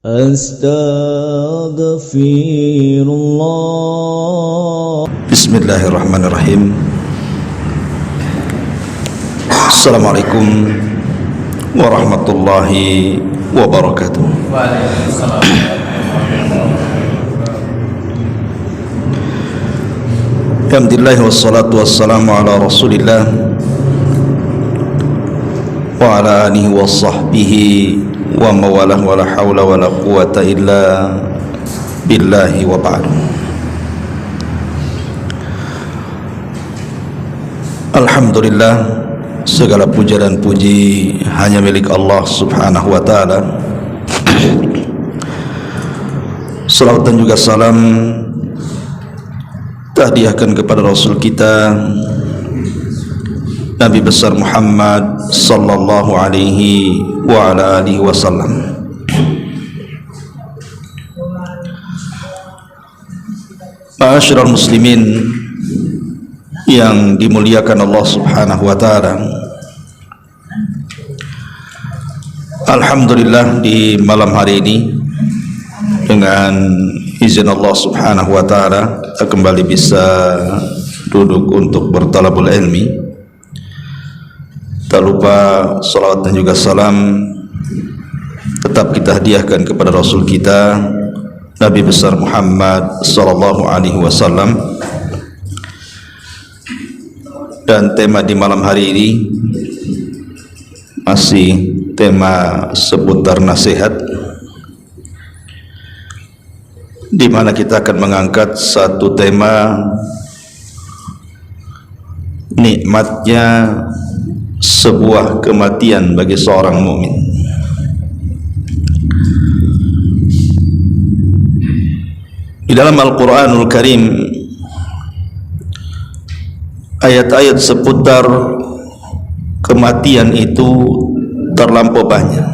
Astaghfirullah. Bismillahirrahmanirrahim. Assalamualaikum warahmatullahi wabarakatuh. Waalaikumsalam. Alhamdulillah wassalatu wassalamu ala Rasulillah wa ala alihi wa sahbihi wa mawalah wa la hawla wa la quwata illa billahi wa ba'du. Alhamdulillah, segala puja dan puji hanya milik Allah subhanahu wa ta'ala. Salawat dan juga salam tahdiahkan kepada Rasul kita Nabi besar Muhammad sallallahu alaihi wa ala alihi wasallam. Ma'asyiral muslimin yang dimuliakan Allah subhanahu wa ta'ala, alhamdulillah di malam hari ini dengan izin Allah subhanahu wa ta'ala kita kembali bisa duduk untuk bertalabul ilmi. Tak lupa salawat dan juga salam tetap kita hadiahkan kepada Rasul kita Nabi besar Muhammad sallallahu alaihi wasallam. Dan tema di malam hari ini masih tema seputar nasihat, di mana kita akan mengangkat satu tema nikmatnya sebuah kematian bagi seorang mukmin. Di dalam Al-Qur'anul Karim ayat-ayat seputar kematian itu terlampau banyak.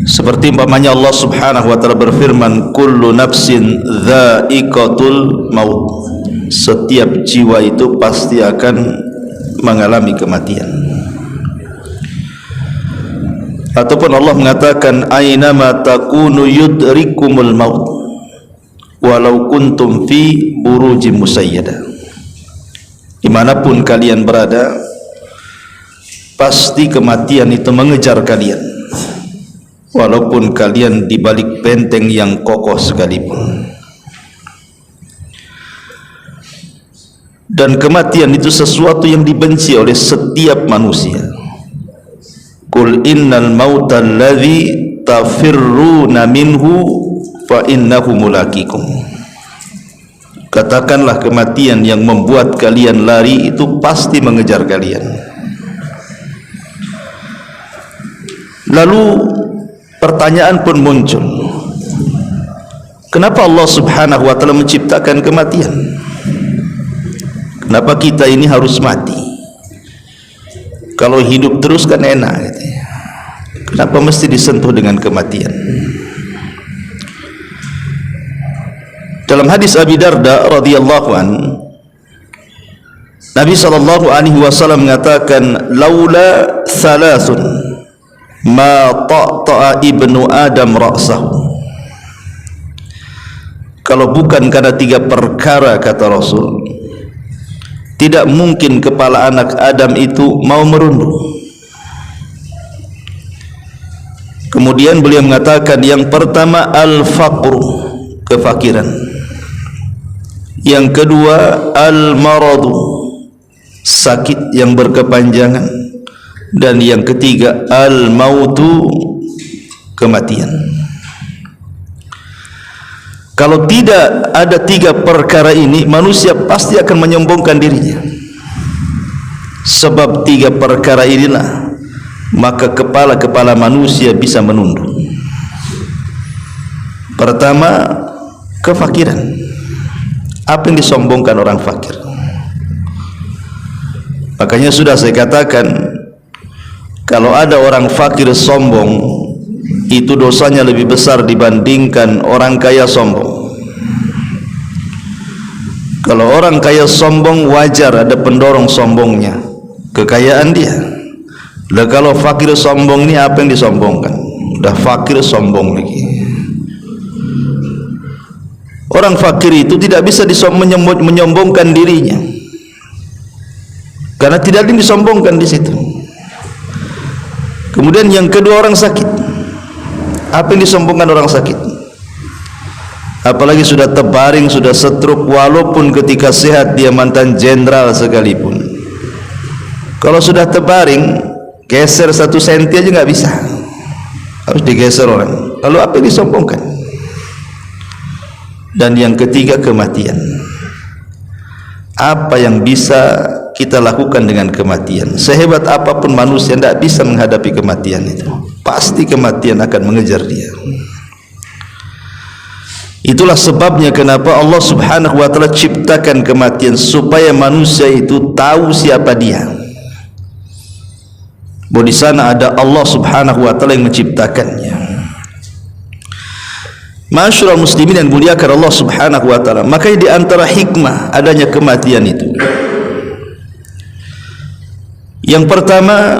Seperti umpamanya Allah subhanahu wa ta'ala berfirman, kullu nafsin dha'iqatul maut. Setiap jiwa itu pasti akan mengalami kematian. Ataupun Allah mengatakan, aynama takunu yudrikumul maut walau kuntum fi burujim musayyada. Dimanapun kalian berada, pasti kematian itu mengejar kalian, walaupun kalian di balik benteng yang kokoh sekalipun. Dan kematian itu sesuatu yang dibenci oleh setiap manusia. Qul innal mauta alladhi tafirruna minhu fa innahu mulaqikum. Katakanlah kematian yang membuat kalian lari itu pasti mengejar kalian. Lalu pertanyaan pun muncul, kenapa Allah subhanahu wa ta'ala menciptakan kematian? Kenapa kita ini harus mati? Kalau hidup terus kan enak gitu ya. Kenapa mesti disentuh dengan kematian? Dalam hadis Abi Darda radhiyallahu an, Nabi sallallahu alaihi wasallam mengatakan, laula thalathun ma ta'ta'a ibnu adam ra'sahu. Kalau bukan karena tiga perkara, kata Rasul, tidak mungkin kepala anak Adam itu mau merunduk. Kemudian beliau mengatakan, yang pertama al-faqru, kefakiran. Yang kedua al-maradu, sakit yang berkepanjangan. Dan yang ketiga al-mautu, kematian. Kalau tidak ada tiga perkara ini, manusia pasti akan menyombongkan dirinya. Sebab tiga perkara inilah maka kepala-kepala manusia bisa menunduk. Pertama, kefakiran. Apa yang disombongkan orang fakir? Makanya sudah saya katakan, kalau ada orang fakir sombong, itu dosanya lebih besar dibandingkan orang kaya sombong. Kalau orang kaya sombong, wajar ada pendorong sombongnya, kekayaan dia. Lah kalau fakir sombong ini apa yang disombongkan? Udah fakir sombong lagi. Orang fakir itu tidak bisa menyombongkan dirinya, karena tidak ada yang disombongkan di situ. Kemudian yang kedua, orang sakit. Apa yang disombongkan orang sakit? Apalagi sudah terbaring, sudah stroke, walaupun ketika sehat dia mantan jenderal sekalipun. Kalau sudah terbaring, geser 1 senti aja nggak bisa, harus digeser orang. Lalu apa yang disombongkan? Dan yang ketiga, kematian. Apa yang bisa kita lakukan dengan kematian? Sehebat apapun manusia tidak bisa menghadapi kematian itu. Pasti kematian akan mengejar dia. Itulah sebabnya kenapa Allah Subhanahu wa taala ciptakan kematian, supaya manusia itu tahu siapa dia. Bahwa di sana ada Allah Subhanahu wa taala yang menciptakannya. Ma'asyiral muslimin yang muliakan Allah Subhanahu wa taala, makanya di antara hikmah adanya kematian itu, yang pertama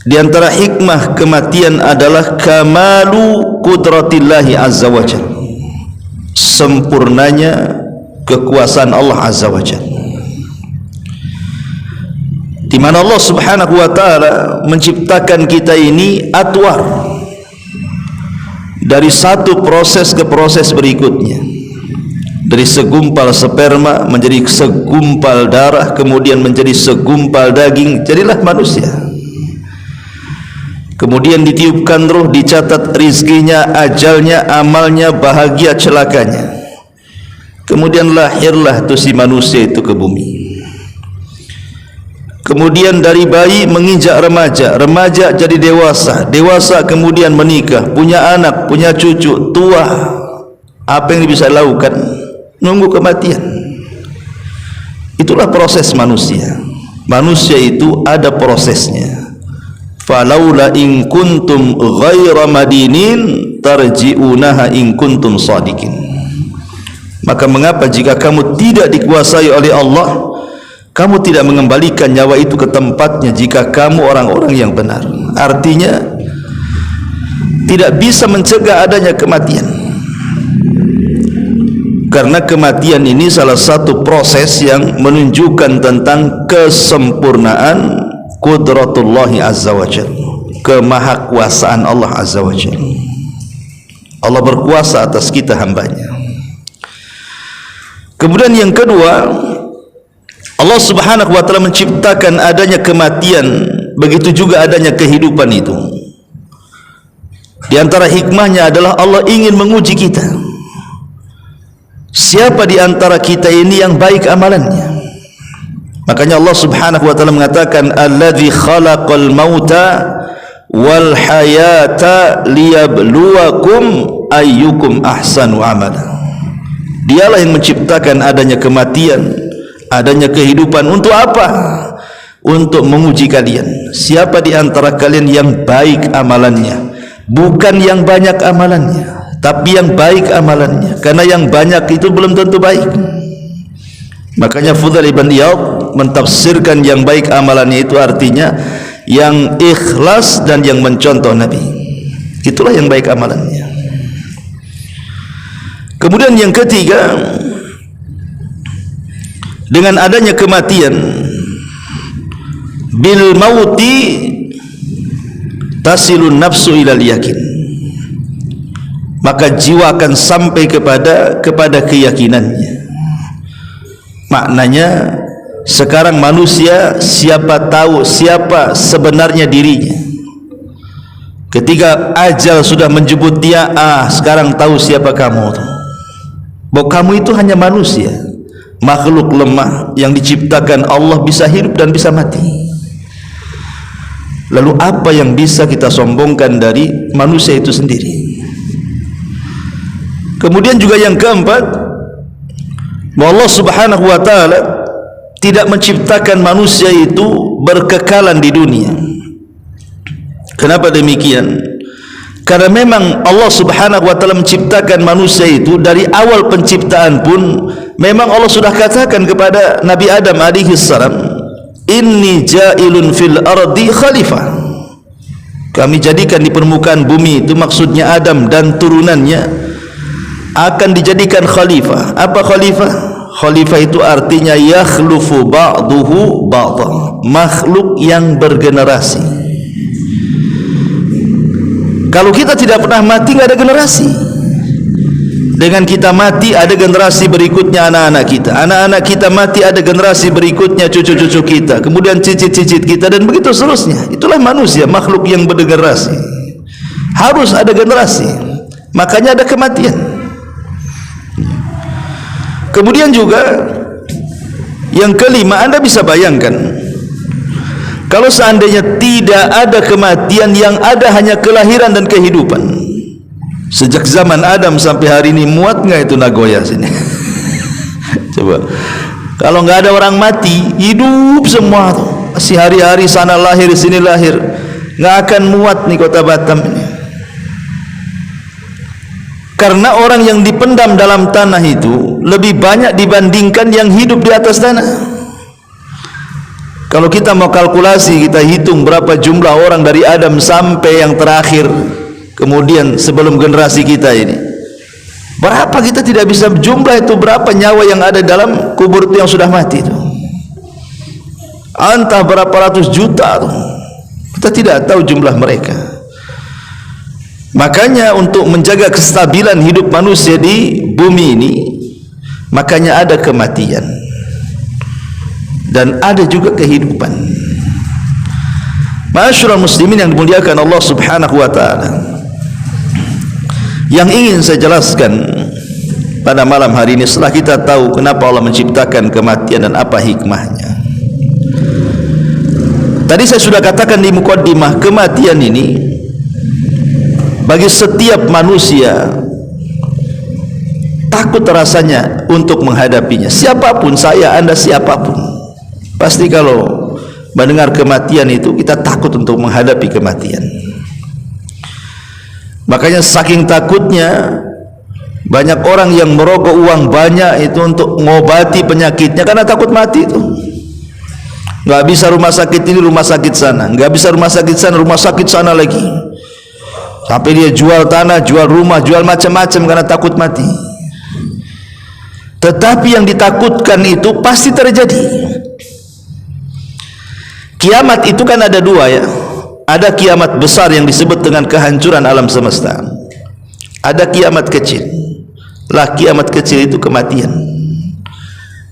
di antara hikmah kematian adalah kamalu qudratillahi azza wa jalla, sempurnanya kekuasaan Allah azza wa jalla, di mana Allah Subhanahu wa taala menciptakan kita ini atwar, dari satu proses ke proses berikutnya, dari segumpal sperma menjadi segumpal darah, kemudian menjadi segumpal daging, jadilah manusia. Kemudian ditiupkan ruh, dicatat rizkinya, ajalnya, amalnya, bahagia, celakanya. Kemudian lahirlah tu si manusia itu ke bumi. Kemudian dari bayi menginjak remaja, remaja jadi dewasa, dewasa kemudian menikah, punya anak, punya cucu, tua. Apa yang bisa dilakukan? Nunggu kematian. Itulah proses manusia. Manusia itu ada prosesnya. Falaula in kuntum ghaira madinin tarji'unaha in kuntum shadiqin. Maka mengapa jika kamu tidak dikuasai oleh Allah, kamu tidak mengembalikan nyawa itu ke tempatnya jika kamu orang-orang yang benar? Artinya tidak bisa mencegah adanya kematian, karena kematian ini salah satu proses yang menunjukkan tentang kesempurnaan qudratullahi azza wa jalla, kemahakuasaan Allah azza wa jalla. Allah berkuasa atas kita hambanya. Kemudian yang kedua, Allah Subhanahu wa taala menciptakan adanya kematian, begitu juga adanya kehidupan itu. Di antara hikmahnya adalah Allah ingin menguji kita. Siapa di antara kita ini yang baik amalannya? Makanya Allah Subhanahu wa taala mengatakan, "Alladzi khalaqal mauta wal hayata liyabluwakum ayyukum ahsanu amala." Dialah yang menciptakan adanya kematian, adanya kehidupan. Untuk apa? Untuk menguji kalian. Siapa di antara kalian yang baik amalannya? Bukan yang banyak amalannya, tapi yang baik amalannya. Karena yang banyak itu belum tentu baik. Makanya Fudail ibn Iyad mentafsirkan yang baik amalannya itu artinya yang ikhlas dan yang mencontoh Nabi. Itulah yang baik amalannya. Kemudian yang ketiga, dengan adanya kematian, bil mauti tasilun nafsu ilal yakin, maka jiwa akan sampai kepada keyakinannya. Maknanya sekarang manusia siapa tahu siapa sebenarnya dirinya. Ketika ajal sudah menjemput dia, sekarang tahu siapa kamu. Bahwa kamu itu hanya manusia, makhluk lemah yang diciptakan Allah, bisa hidup dan bisa mati. Lalu apa yang bisa kita sombongkan dari manusia itu sendiri? Kemudian juga yang keempat, bahwa Allah Subhanahu wa taala tidak menciptakan manusia itu berkekalan di dunia. Kenapa demikian? Karena memang Allah Subhanahu wa taala menciptakan manusia itu dari awal penciptaan pun memang Allah sudah katakan kepada Nabi Adam alaihi salam, inni ja'ilun fil ardi khalifah, kami jadikan di permukaan bumi, itu maksudnya Adam dan turunannya akan dijadikan khalifah. Apa khalifah? Khalifah itu artinya yakhlufu ba'duhu ba'dha, makhluk yang bergenerasi. Kalau kita tidak pernah mati, nggak ada generasi. Dengan kita mati ada generasi berikutnya anak-anak kita, anak-anak kita mati ada generasi berikutnya cucu-cucu kita, kemudian cicit-cicit kita, dan begitu seterusnya. Itulah manusia, makhluk yang bergenerasi. Harus ada generasi, makanya ada kematian. Kemudian juga yang kelima, Anda bisa bayangkan kalau seandainya tidak ada kematian, yang ada hanya kelahiran dan kehidupan. Sejak zaman Adam sampai hari ini, muat nggak itu Nagoya sini? Coba, kalau nggak ada orang mati, hidup semua tuh, si hari-hari sana lahir sini lahir, nggak akan muat nih kota Batam ini. Karena orang yang dipendam dalam tanah itu lebih banyak dibandingkan yang hidup di atas tanah. Kalau kita mau kalkulasi, kita hitung berapa jumlah orang dari Adam sampai yang terakhir, kemudian sebelum generasi kita ini, berapa kita tidak bisa jumlah itu, berapa nyawa yang ada dalam kubur itu yang sudah mati itu, entah berapa ratus juta tuh, kita tidak tahu jumlah mereka. Makanya untuk menjaga kestabilan hidup manusia di bumi ini, makanya ada kematian dan ada juga kehidupan. Ma'asyiral muslimin yang dimuliakan Allah Subhanahu wa taala, yang ingin saya jelaskan pada malam hari ini, setelah kita tahu kenapa Allah menciptakan kematian dan apa hikmahnya. Tadi saya sudah katakan di mukaddimah, kematian ini bagi setiap manusia takut rasanya untuk menghadapinya. Siapapun, saya, Anda, siapapun, pasti kalau mendengar kematian itu kita takut untuk menghadapi kematian. Makanya saking takutnya banyak orang yang merogoh uang banyak itu untuk mengobati penyakitnya karena takut mati itu. Nggak bisa rumah sakit ini, rumah sakit sana, nggak bisa rumah sakit sana, rumah sakit sana lagi, sampai dia jual tanah, jual rumah, jual macam-macam karena takut mati. Tetapi yang ditakutkan itu pasti terjadi. Kiamat itu kan ada dua ya. Ada kiamat besar yang disebut dengan kehancuran alam semesta. Ada kiamat kecil. Lah kiamat kecil itu kematian.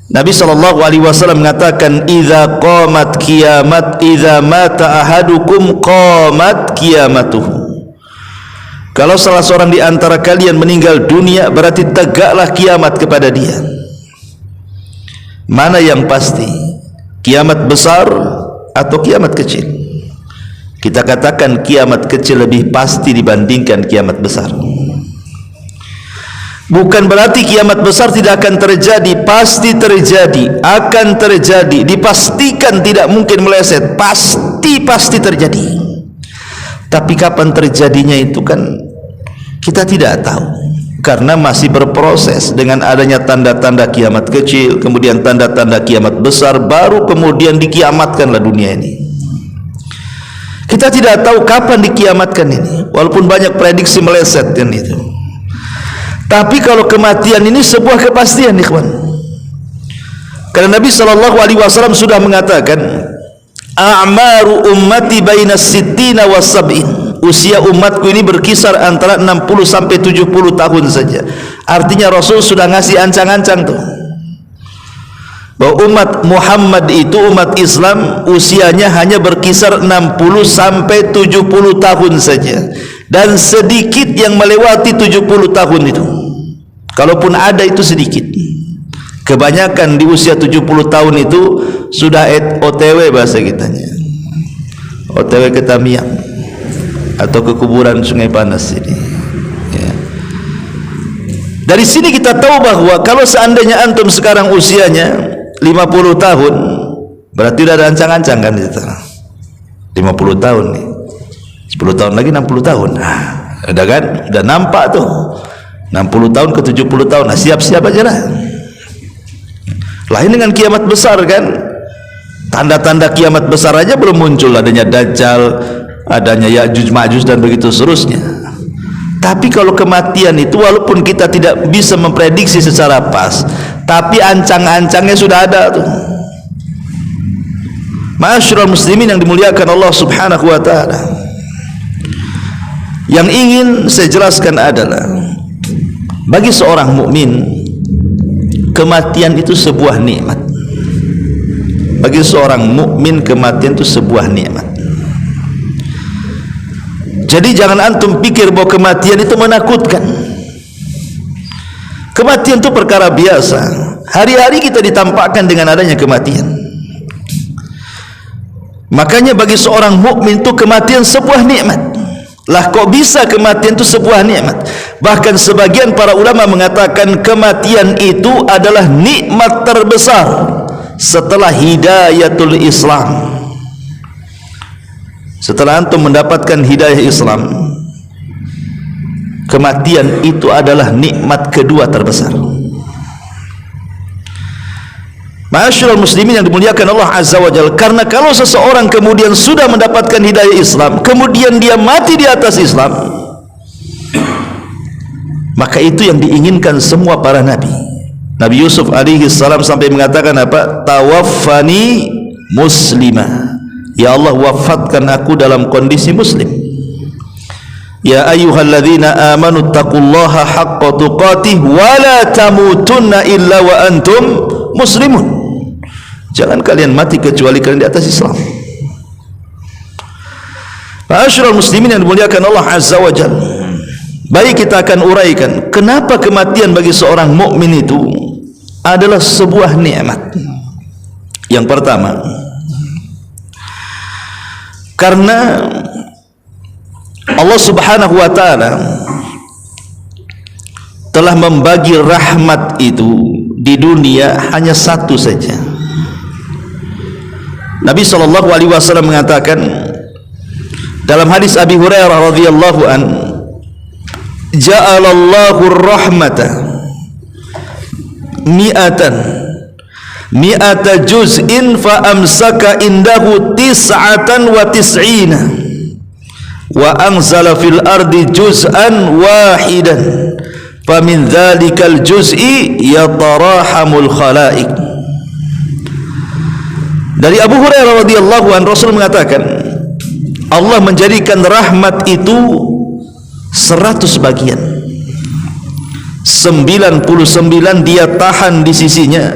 Nabi SAW mengatakan, "Idza qamat kiamat, idza mata ahadukum qamat qiyamatuhu." Kalau salah seorang di antara kalian meninggal dunia, berarti tegaklah kiamat kepada dia. Mana yang pasti? Kiamat besar atau kiamat kecil? Kita katakan kiamat kecil lebih pasti dibandingkan kiamat besar. Bukan berarti kiamat besar tidak akan terjadi, pasti terjadi, akan terjadi, dipastikan tidak mungkin meleset, pasti terjadi. Tapi kapan terjadinya itu kan kita tidak tahu, karena masih berproses. Dengan adanya tanda-tanda kiamat kecil, kemudian tanda-tanda kiamat besar, baru kemudian dikiamatkanlah dunia ini. Kita tidak tahu kapan dikiamatkan ini, walaupun banyak prediksi meleset kan itu. Tapi kalau kematian ini sebuah kepastian, ikhwan. Karena Nabi SAW sudah mengatakan, "A'maru ummati bainas sittina was sab'in." Usia umatku ini berkisar antara 60 sampai 70 tahun saja. Artinya Rasul sudah ngasih ancang-ancang tuh, bahwa umat Muhammad itu, umat Islam, usianya hanya berkisar 60 sampai 70 tahun saja. Dan sedikit yang melewati 70 tahun itu. Kalaupun ada itu sedikit. Kebanyakan di usia 70 tahun itu sudah OTW bahasa kitanya. OTW ke Tamiang atau ke kuburan Sungai Panas ini. Ya. Dari sini kita tahu bahwa kalau seandainya antum sekarang usianya 50 tahun, berarti udah ada ancang-ancang kan itu. 50 tahun nih. 10 tahun lagi 60 tahun. Nah, udah kan? Udah nampak tuh. 60 tahun ke 70 tahun. Nah, siap-siap aja lah. Lain dengan kiamat besar kan? Tanda-tanda kiamat besar aja belum muncul, adanya Dajjal, adanya Ya'juj Ma'juj dan begitu seterusnya. Tapi kalau kematian itu walaupun kita tidak bisa memprediksi secara pas, tapi ancang-ancangnya sudah ada tuh. Ma'asyiral muslimin yang dimuliakan Allah Subhanahu wa taala. Yang ingin saya jelaskan adalah bagi seorang mukmin kematian itu sebuah nikmat. Bagi seorang mukmin kematian itu sebuah nikmat. Jadi jangan antum pikir bahwa kematian itu menakutkan. Kematian itu perkara biasa. Hari-hari kita ditampakkan dengan adanya kematian. Makanya bagi seorang mukmin itu kematian sebuah nikmat. Lah kok bisa kematian itu sebuah nikmat? Bahkan sebagian para ulama mengatakan kematian itu adalah nikmat terbesar setelah hidayatul Islam. Setelah antum mendapatkan hidayah Islam, kematian itu adalah nikmat kedua terbesar. Ma'asyiral muslimin yang dimuliakan Allah Azza wa Jalla, karena kalau seseorang kemudian sudah mendapatkan hidayah Islam, kemudian dia mati di atas Islam, maka itu yang diinginkan semua para nabi. Nabi Yusuf alaihi salam sampai mengatakan apa? Tawaffani muslimah. Ya Allah, wafatkan aku dalam kondisi muslim. Ya ayyuhalladzina amanu taqullaha haqqa tuqatih wa la tamutunna illa wa antum muslimun. Jangan kalian mati kecuali kalian di atas Islam. Ma'asyiral muslimin yang dimuliakan Allah Azza wa Jalla. Baik, kita akan uraikan kenapa kematian bagi seorang mukmin itu adalah sebuah nikmat. Yang pertama, karena Allah Subhanahu wa taala telah membagi rahmat itu di dunia hanya satu saja. Nabi sallallahu alaihi wasallam mengatakan dalam hadis Abi Hurairah radhiyallahu an, ja'alallahu rahmata mi'ata juz'in fa amsaka indahu tis'atan wa tis'ina wa anzala fil ardi juz'an wahidan fa min dhalikal juz'i yatarahamul khalaik. Dari Abu Hurairah radhiyallahu an, Rasul mengatakan Allah menjadikan rahmat itu 100 bagian, 99 dia tahan di sisinya,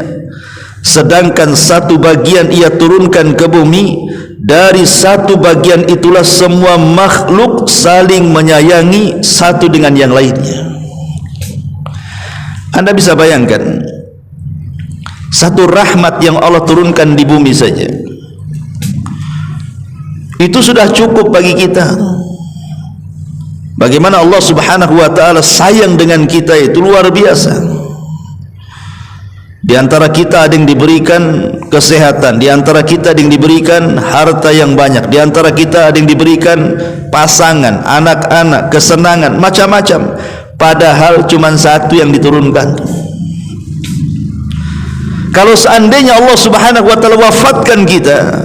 sedangkan 1 bagian ia turunkan ke bumi. Dari 1 bagian itulah semua makhluk saling menyayangi satu dengan yang lainnya. Anda bisa bayangkan, satu rahmat yang Allah turunkan di bumi saja itu sudah cukup bagi kita. Bagaimana Allah Subhanahu wa taala sayang dengan kita itu luar biasa. Di antara kita ada yang diberikan kesehatan, di antara kita ada yang diberikan harta yang banyak, di antara kita ada yang diberikan pasangan, anak-anak, kesenangan, macam-macam. Padahal cuma 1 yang diturunkan. Kalau seandainya Allah Subhanahu wa taala wafatkan kita,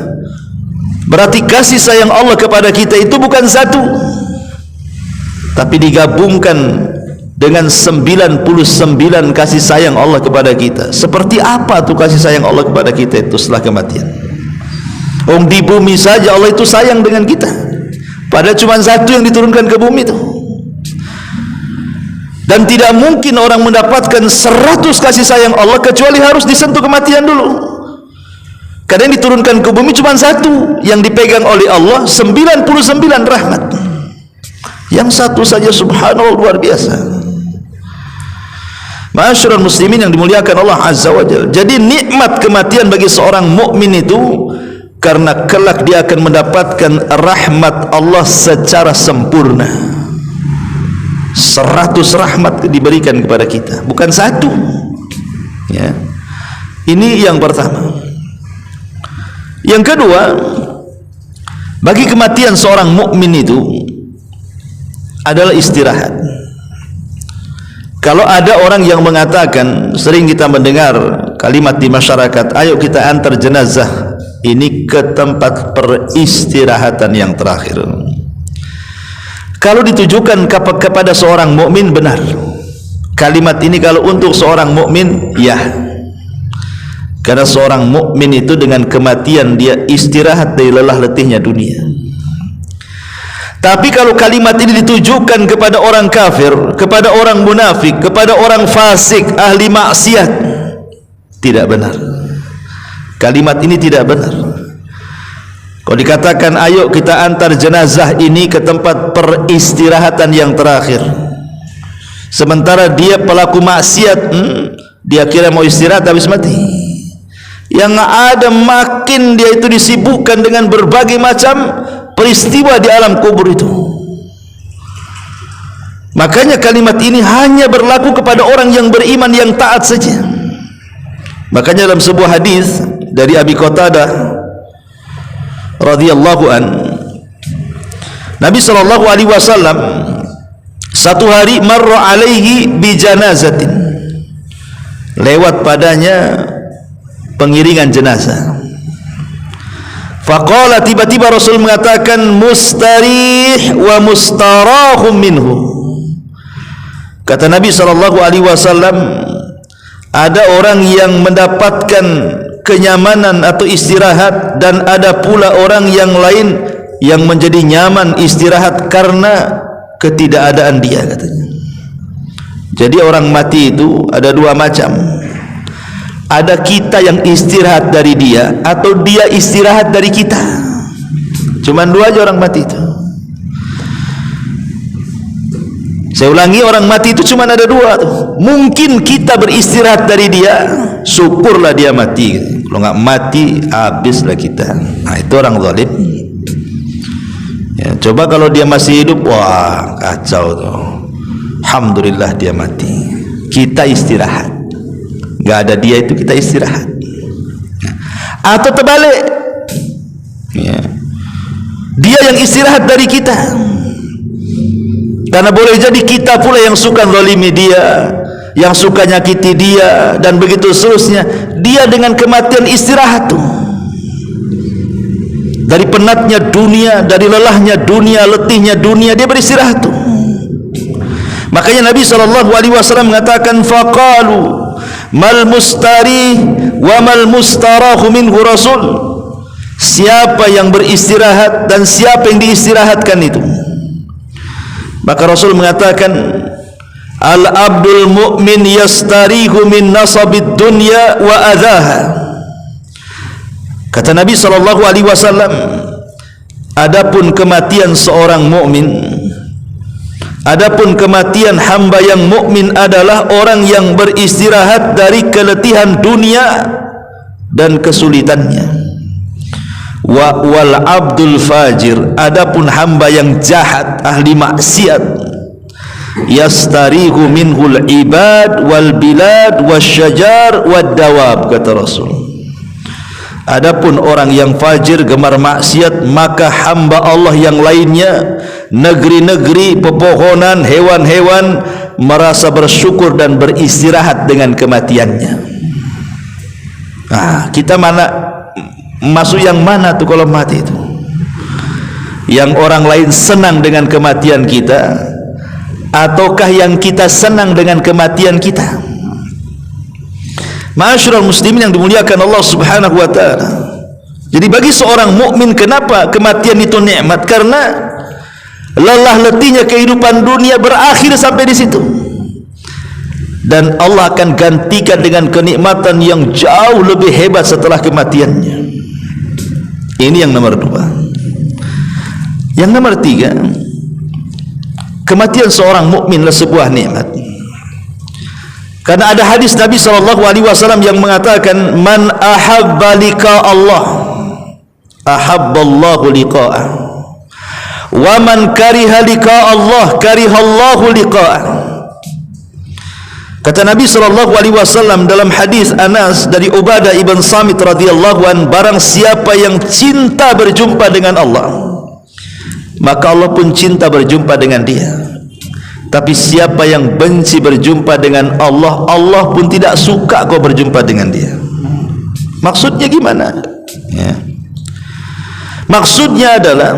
berarti kasih sayang Allah kepada kita itu bukan 1, tapi digabungkan dengan 99 kasih sayang Allah kepada kita. Seperti apa tuh kasih sayang Allah kepada kita itu setelah kematian? Di bumi saja Allah itu sayang dengan kita, padahal cuma 1 yang diturunkan ke bumi itu. Dan tidak mungkin orang mendapatkan 100 kasih sayang Allah kecuali harus disentuh kematian dulu. Karena yang diturunkan ke bumi cuma 1 yang dipegang oleh Allah, 99 rahmat. Yang 1 saja subhanallah luar biasa. Ma'asyiral muslimin yang dimuliakan Allah Azza wa Jalla. Jadi nikmat kematian bagi seorang mukmin itu karena kelak dia akan mendapatkan rahmat Allah secara sempurna. 100 rahmat diberikan kepada kita, bukan 1. Ya. Ini yang pertama. Yang kedua, bagi kematian seorang mukmin itu adalah istirahat. Kalau ada orang yang mengatakan, sering kita mendengar kalimat di masyarakat, ayo kita antar jenazah ini ke tempat peristirahatan yang terakhir. Kalau ditujukan kepada seorang mukmin, benar. Kalimat ini kalau untuk seorang mukmin, ya. Karena seorang mukmin itu dengan kematian dia istirahat dari lelah letihnya dunia. Tapi kalau kalimat ini ditujukan kepada orang kafir, kepada orang munafik, kepada orang fasik, ahli maksiat, tidak benar. Kalimat ini tidak benar. Kalau dikatakan ayo kita antar jenazah ini ke tempat peristirahatan yang terakhir, sementara dia pelaku maksiat, dia kira mau istirahat habis mati. Yang ada makin dia itu disibukkan dengan berbagai macam peristiwa di alam kubur itu. Makanya kalimat ini hanya berlaku kepada orang yang beriman, yang taat saja. Makanya dalam sebuah hadis dari Abi Qatadah radhiyallahu an, Nabi sallallahu alaihi wasallam satu hari marra alaihi bi janazatin, lewat padanya pengiringan jenazah. Faqala, tiba-tiba Rasul mengatakan mustarih wa mustarahum minhu. Kata Nabi sallallahu alaihi wasallam, ada orang yang mendapatkan kenyamanan atau istirahat, dan ada pula orang yang lain yang menjadi nyaman istirahat karena ketidakadaan dia, katanya. Jadi orang mati itu ada dua macam. Ada kita yang istirahat dari dia, atau dia istirahat dari kita. Cuman dua aja orang mati itu. Saya ulangi, orang mati itu cuma ada dua tuh. Mungkin kita beristirahat dari dia, syukurlah dia mati. Kalau nggak mati, habislah kita. Nah, itu orang zalim. Ya, coba kalau dia masih hidup, wah kacau tuh. Alhamdulillah dia mati. Kita istirahat. Nggak ada dia itu kita istirahat. Atau terbalik, ya, dia yang istirahat dari kita. Karena boleh jadi kita pula yang suka zalimi dia, yang suka nyakiti dia, dan begitu seterusnya. Dia dengan kematian istirahat tuh. Dari penatnya dunia, dari lelahnya dunia, letihnya dunia, dia beristirahat tuh. Makanya Nabi SAW mengatakan, faqalu mal mustari wa mal mustarahu minhu Rasul. Siapa yang beristirahat dan siapa yang diistirahatkan itu. Maka Rasul mengatakan, al abdul mu'min yastarihu min nasabid dunya wa adhaha. Kata Nabi SAW, adapun kematian seorang mukmin, adapun kematian hamba yang mukmin adalah orang yang beristirahat dari keletihan dunia dan kesulitannya. Wal abdul fajir, adapun hamba yang jahat, ahli maksiat, yastarihu minhul ibad wal bilad wasyajar wad dawab, kata Rasul. Adapun orang yang fajir, gemar maksiat, maka hamba Allah yang lainnya, negeri-negeri, pepohonan, hewan-hewan, merasa bersyukur dan beristirahat dengan kematiannya. Nah, kita masuk yang mana tuh kalau mati itu? Yang orang lain senang dengan kematian kita, ataukah yang kita senang dengan kematian kita? Ma'asyiral muslimin yang dimuliakan Allah Subhanahu wa taala. Jadi bagi seorang mukmin, kenapa kematian itu nikmat? Karena lelah letihnya kehidupan dunia berakhir sampai di situ. Dan Allah akan gantikan dengan kenikmatan yang jauh lebih hebat setelah kematiannya. Ini yang nomor dua. Yang nomor tiga, kematian seorang mukmin adalah sebuah nikmat. Karena ada hadis Nabi SAW yang mengatakan, man ahabba liqa Allah ahabballahu liqa'ah, wa man kariha liqa Allah karihallahu liqa'ah. Kata Nabi SAW dalam hadis Anas dari Ubadah ibn Samit radhiyallahu an, barang siapa yang cinta berjumpa dengan Allah, maka Allah pun cinta berjumpa dengan dia. Tapi siapa yang benci berjumpa dengan Allah, Allah pun tidak suka kau berjumpa dengan dia. Maksudnya gimana? Ya. Maksudnya adalah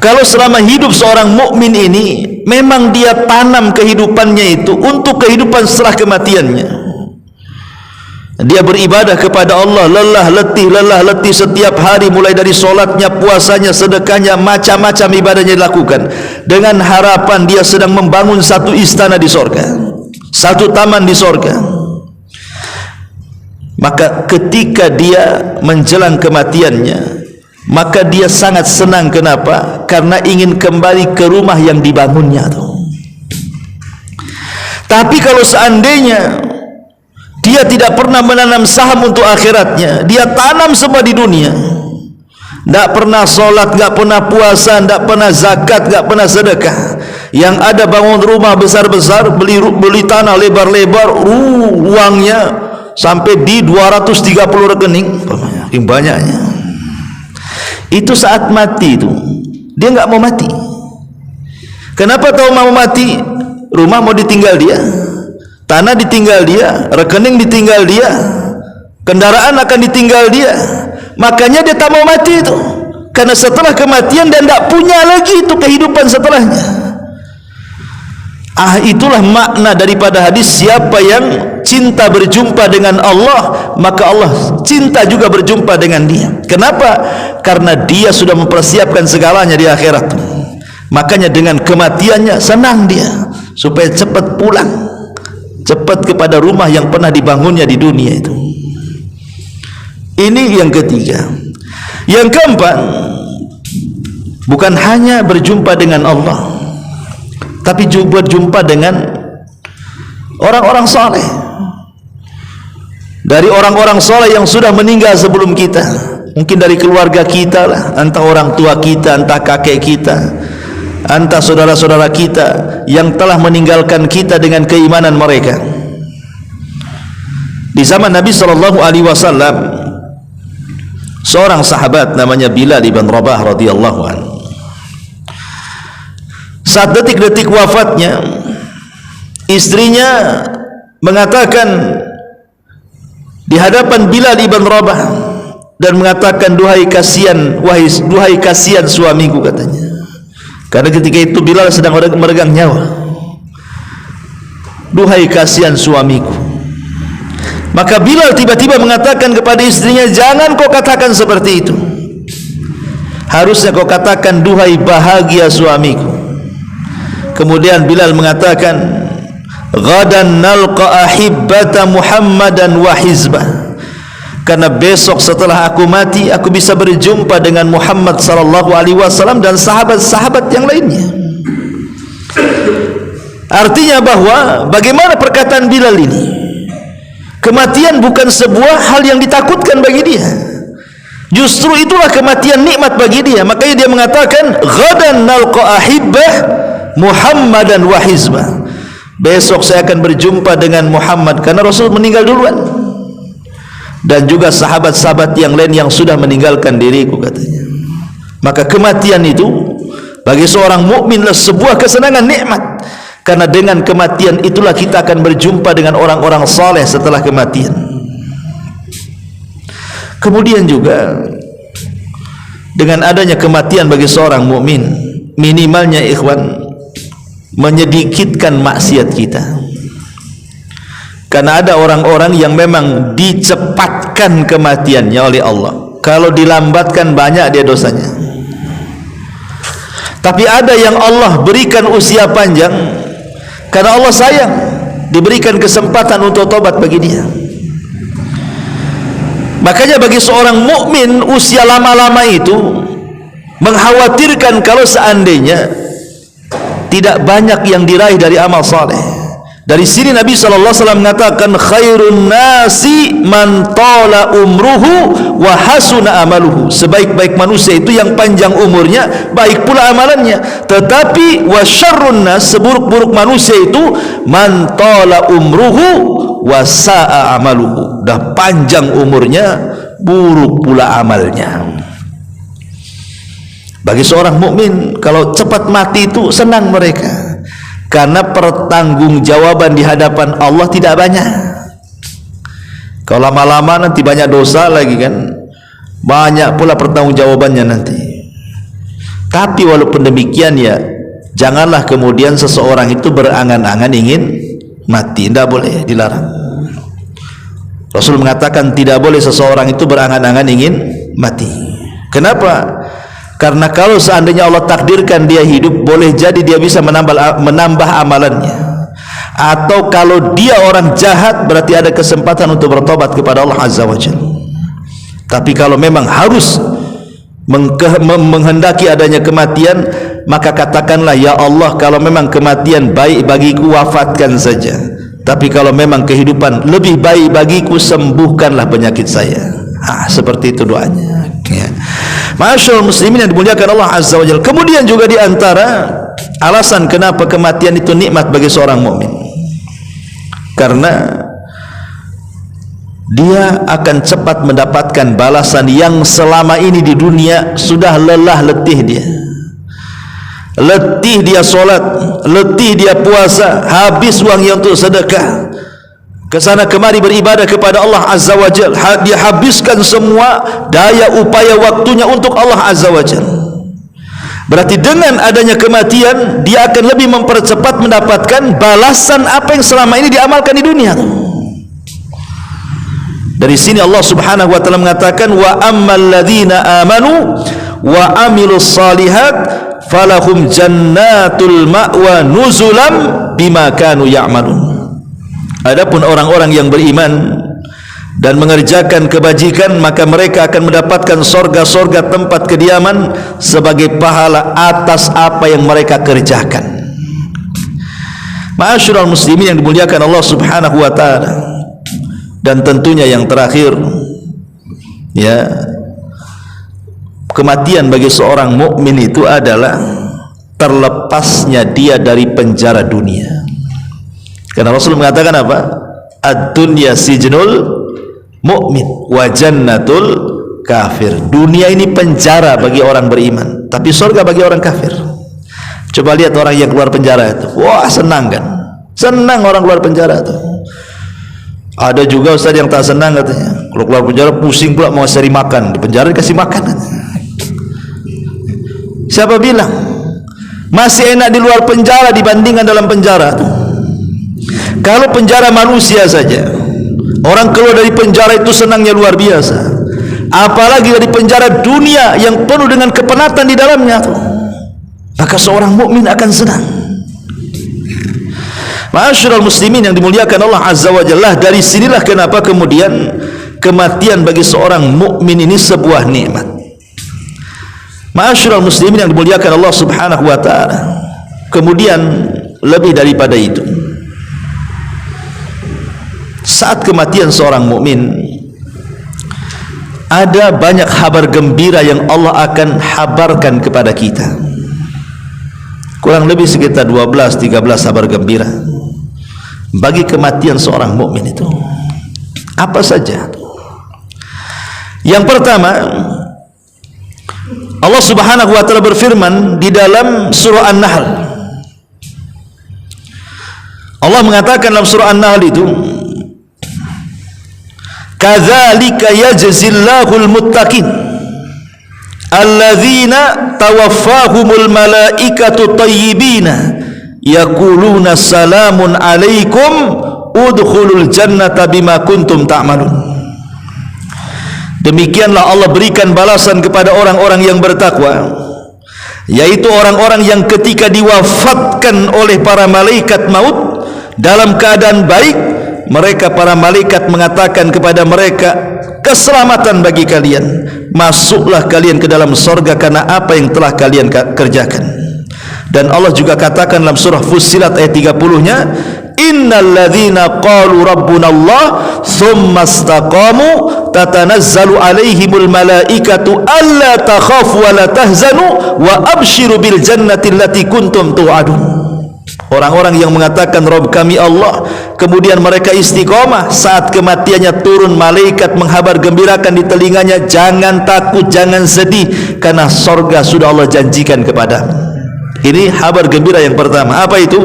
kalau selama hidup seorang mukmin ini memang dia tanam kehidupannya itu untuk kehidupan setelah kematiannya. Dia beribadah kepada Allah lelah letih setiap hari, mulai dari solatnya, puasanya, sedekahnya, macam-macam ibadahnya dilakukan dengan harapan dia sedang membangun satu istana di sorga, satu taman di sorga. Maka ketika dia menjelang kematiannya, maka dia sangat senang. Kenapa? Karena ingin kembali ke rumah yang dibangunnya tuh. Tapi kalau seandainya dia tidak pernah menanam saham untuk akhiratnya, dia tanam semua di dunia, tidak pernah solat, tidak pernah puasa, tidak pernah zakat, tidak pernah sedekah, yang ada bangun rumah besar-besar, beli tanah lebar-lebar, uangnya sampai di 230 rekening, yang banyaknya. Itu saat mati itu dia nggak mau mati. Kenapa tahu mau mati? Rumah mau ditinggal dia, tanah ditinggal dia, rekening ditinggal dia, kendaraan akan ditinggal dia. Makanya dia tak mau mati itu, karena setelah kematian dia tidak punya lagi itu kehidupan setelahnya. Itulah makna daripada hadis, siapa yang cinta berjumpa dengan Allah, maka Allah cinta juga berjumpa dengan dia. Kenapa? Karena dia sudah mempersiapkan segalanya di akhirat. Makanya dengan kematiannya senang dia supaya cepat pulang, cepat kepada rumah yang pernah dibangunnya di dunia itu. Ini yang ketiga. Yang keempat, bukan hanya berjumpa dengan Allah, tapi juga berjumpa dengan orang-orang saleh. Dari orang-orang saleh yang sudah meninggal sebelum kita, mungkin dari keluarga kita lah, entah orang tua kita, entah kakek kita, entah saudara-saudara kita yang telah meninggalkan kita dengan keimanan mereka. Di zaman Nabi SAW, seorang sahabat namanya Bilal ibn Rabah radhiyallahu anhu, saat detik-detik wafatnya, istrinya mengatakan di hadapan Bilal ibn Rabah dan mengatakan, duhai kasihan suamiku, katanya. Karena ketika itu Bilal sedang meregang nyawa. Duhai kasihan suamiku. Maka Bilal tiba-tiba mengatakan kepada istrinya, jangan kau katakan seperti itu. Harusnya kau katakan, duhai bahagia suamiku. Kemudian Bilal mengatakan, ghadan nalqa ahibbata Muhammadan wa hizbah. Karena besok setelah aku mati, aku bisa berjumpa dengan Muhammad sallallahu alaihi wasallam dan sahabat-sahabat yang lainnya. Artinya bahwa bagaimana perkataan Bilal ini, kematian bukan sebuah hal yang ditakutkan bagi dia. Justru itulah kematian nikmat bagi dia. Makanya dia mengatakan, ghadan nalqa ahibbah Muhammadan wa hizbah. Besok saya akan berjumpa dengan Muhammad, karena Rasul meninggal duluan, dan juga sahabat-sahabat yang lain yang sudah meninggalkan diriku, katanya. Maka kematian itu bagi seorang mukmin adalah sebuah kesenangan nikmat, karena dengan kematian itulah kita akan berjumpa dengan orang-orang saleh setelah kematian. Kemudian juga dengan adanya kematian bagi seorang mukmin, minimalnya ikhwan, menyedikitkan maksiat kita. Karena ada orang-orang yang memang dicepatkan kematiannya oleh Allah. Kalau dilambatkan banyak dia dosanya. Tapi ada yang Allah berikan usia panjang karena Allah sayang, diberikan kesempatan untuk tobat bagi dia. Makanya bagi seorang mukmin, usia lama-lama itu mengkhawatirkan kalau seandainya tidak banyak yang diraih dari amal saleh. Dari sini Nabi SAW mengatakan, khairun nasi man tala umruhu wa hasuna amaluhu. Sebaik-baik manusia itu yang panjang umurnya, baik pula amalannya. Tetapi wa syarrun nas, seburuk-buruk manusia itu man tala umruhu wa sa'a amaluhu. Dah panjang umurnya, buruk pula amalnya. Bagi seorang mukmin, kalau cepat mati itu senang mereka, karena pertanggungjawaban di hadapan Allah tidak banyak. Kalau lama-lama nanti banyak dosa lagi kan, banyak pula pertanggungjawabannya nanti. Tapi walaupun demikian ya, janganlah kemudian seseorang itu berangan-angan ingin mati. Tidak boleh, dilarang. Rasul mengatakan tidak boleh seseorang itu berangan-angan ingin mati. Kenapa? Karena kalau seandainya Allah takdirkan dia hidup, boleh jadi dia bisa menambah amalannya. Atau kalau dia orang jahat, berarti ada kesempatan untuk bertobat kepada Allah Azza wa Jalla. Tapi kalau memang harus menghendaki adanya kematian, maka katakanlah, ya Allah, kalau memang kematian baik bagiku, wafatkan saja. Tapi kalau memang kehidupan lebih baik bagiku, sembuhkanlah penyakit saya. Seperti itu doanya ya. Ma'asyiral muslimin yang dimuliakan Allah Azza wa Jalla. Kemudian juga di antara alasan kenapa kematian itu nikmat bagi seorang mukmin, karena dia akan cepat mendapatkan balasan yang selama ini di dunia sudah lelah letih dia. Letih dia solat, letih dia puasa, habis uangnya untuk sedekah, kesana kemari beribadah kepada Allah Azza wa Jalla. Dia habiskan semua daya upaya waktunya untuk Allah Azza wa Jalla. Berarti dengan adanya kematian, dia akan lebih mempercepat mendapatkan balasan apa yang selama ini diamalkan di dunia. Dari sini Allah Subhanahu wa taala mengatakan, wa ammal ladzina amanu wa amilus salihat falahum jannatul ma'wa nuzulam bima kanu ya'malun. Adapun orang-orang yang beriman dan mengerjakan kebajikan, maka mereka akan mendapatkan sorga-sorga tempat kediaman sebagai pahala atas apa yang mereka kerjakan. Ma'asyiral muslimin yang dimuliakan Allah Subhanahu wa taala. Dan tentunya yang terakhir ya, kematian bagi seorang mukmin itu adalah terlepasnya dia dari penjara dunia. Karena Rasul mengatakan apa? Ad-dunya sijnul mu'min wa jannatul kafir. Dunia ini penjara bagi orang beriman, tapi surga bagi orang kafir. Coba lihat orang yang keluar penjara itu, wah senang kan? Senang orang keluar penjara itu. Ada juga ustaz yang tak senang katanya, kalau keluar penjara pusing pula mau cari makan, di penjara dikasih makan katanya. Siapa bilang masih enak di luar penjara dibandingkan dalam penjara? Kalau penjara manusia saja, orang keluar dari penjara itu senangnya luar biasa, apalagi dari penjara dunia yang penuh dengan kepenatan di dalamnya, maka seorang mukmin akan senang. Ma'asyiral muslimin yang dimuliakan Allah Azza wa Jalla. Dari sinilah kenapa kemudian kematian bagi seorang mukmin ini sebuah nikmat. Ma'asyiral muslimin yang dimuliakan Allah Subhanahu wa taala. Kemudian lebih daripada itu, saat kematian seorang mukmin, ada banyak kabar gembira yang Allah akan habarkan kepada kita. Kurang lebih sekitar 12-13 kabar gembira bagi kematian seorang mukmin itu. Apa saja? Yang pertama, Allah Subhanahu wa taala berfirman di dalam surah An-Nahl. Allah mengatakan dalam surah An-Nahl itu, kadzalika yajzillahul muttaqin alladzina tawaffahumul malaikatu thayyibina yaquluna salamun alaikum udkhulul jannata bima kuntum ta'malun. Demikianlah Allah berikan balasan kepada orang-orang yang bertakwa, yaitu orang-orang yang ketika diwafatkan oleh para malaikat maut dalam keadaan baik, mereka para malaikat mengatakan kepada mereka, keselamatan bagi kalian, masuklah kalian ke dalam surga karena apa yang telah kalian kerjakan. Dan Allah juga katakan dalam surah Fussilat ayat 30-nya, innalladzina qalu rabbunallah tsumma istaqamu tatanazzalu alaihimul malaikatu alla takhafu wa la tahzanu wa abshiru bil jannati allati kuntum tu'adun. Orang-orang yang mengatakan Rabb kami Allah, kemudian mereka istiqomah, saat kematiannya turun malaikat menghabar gembirakan di telinganya, jangan takut, jangan sedih, karena surga sudah Allah janjikan kepadamu. Ini kabar gembira yang pertama. Apa itu?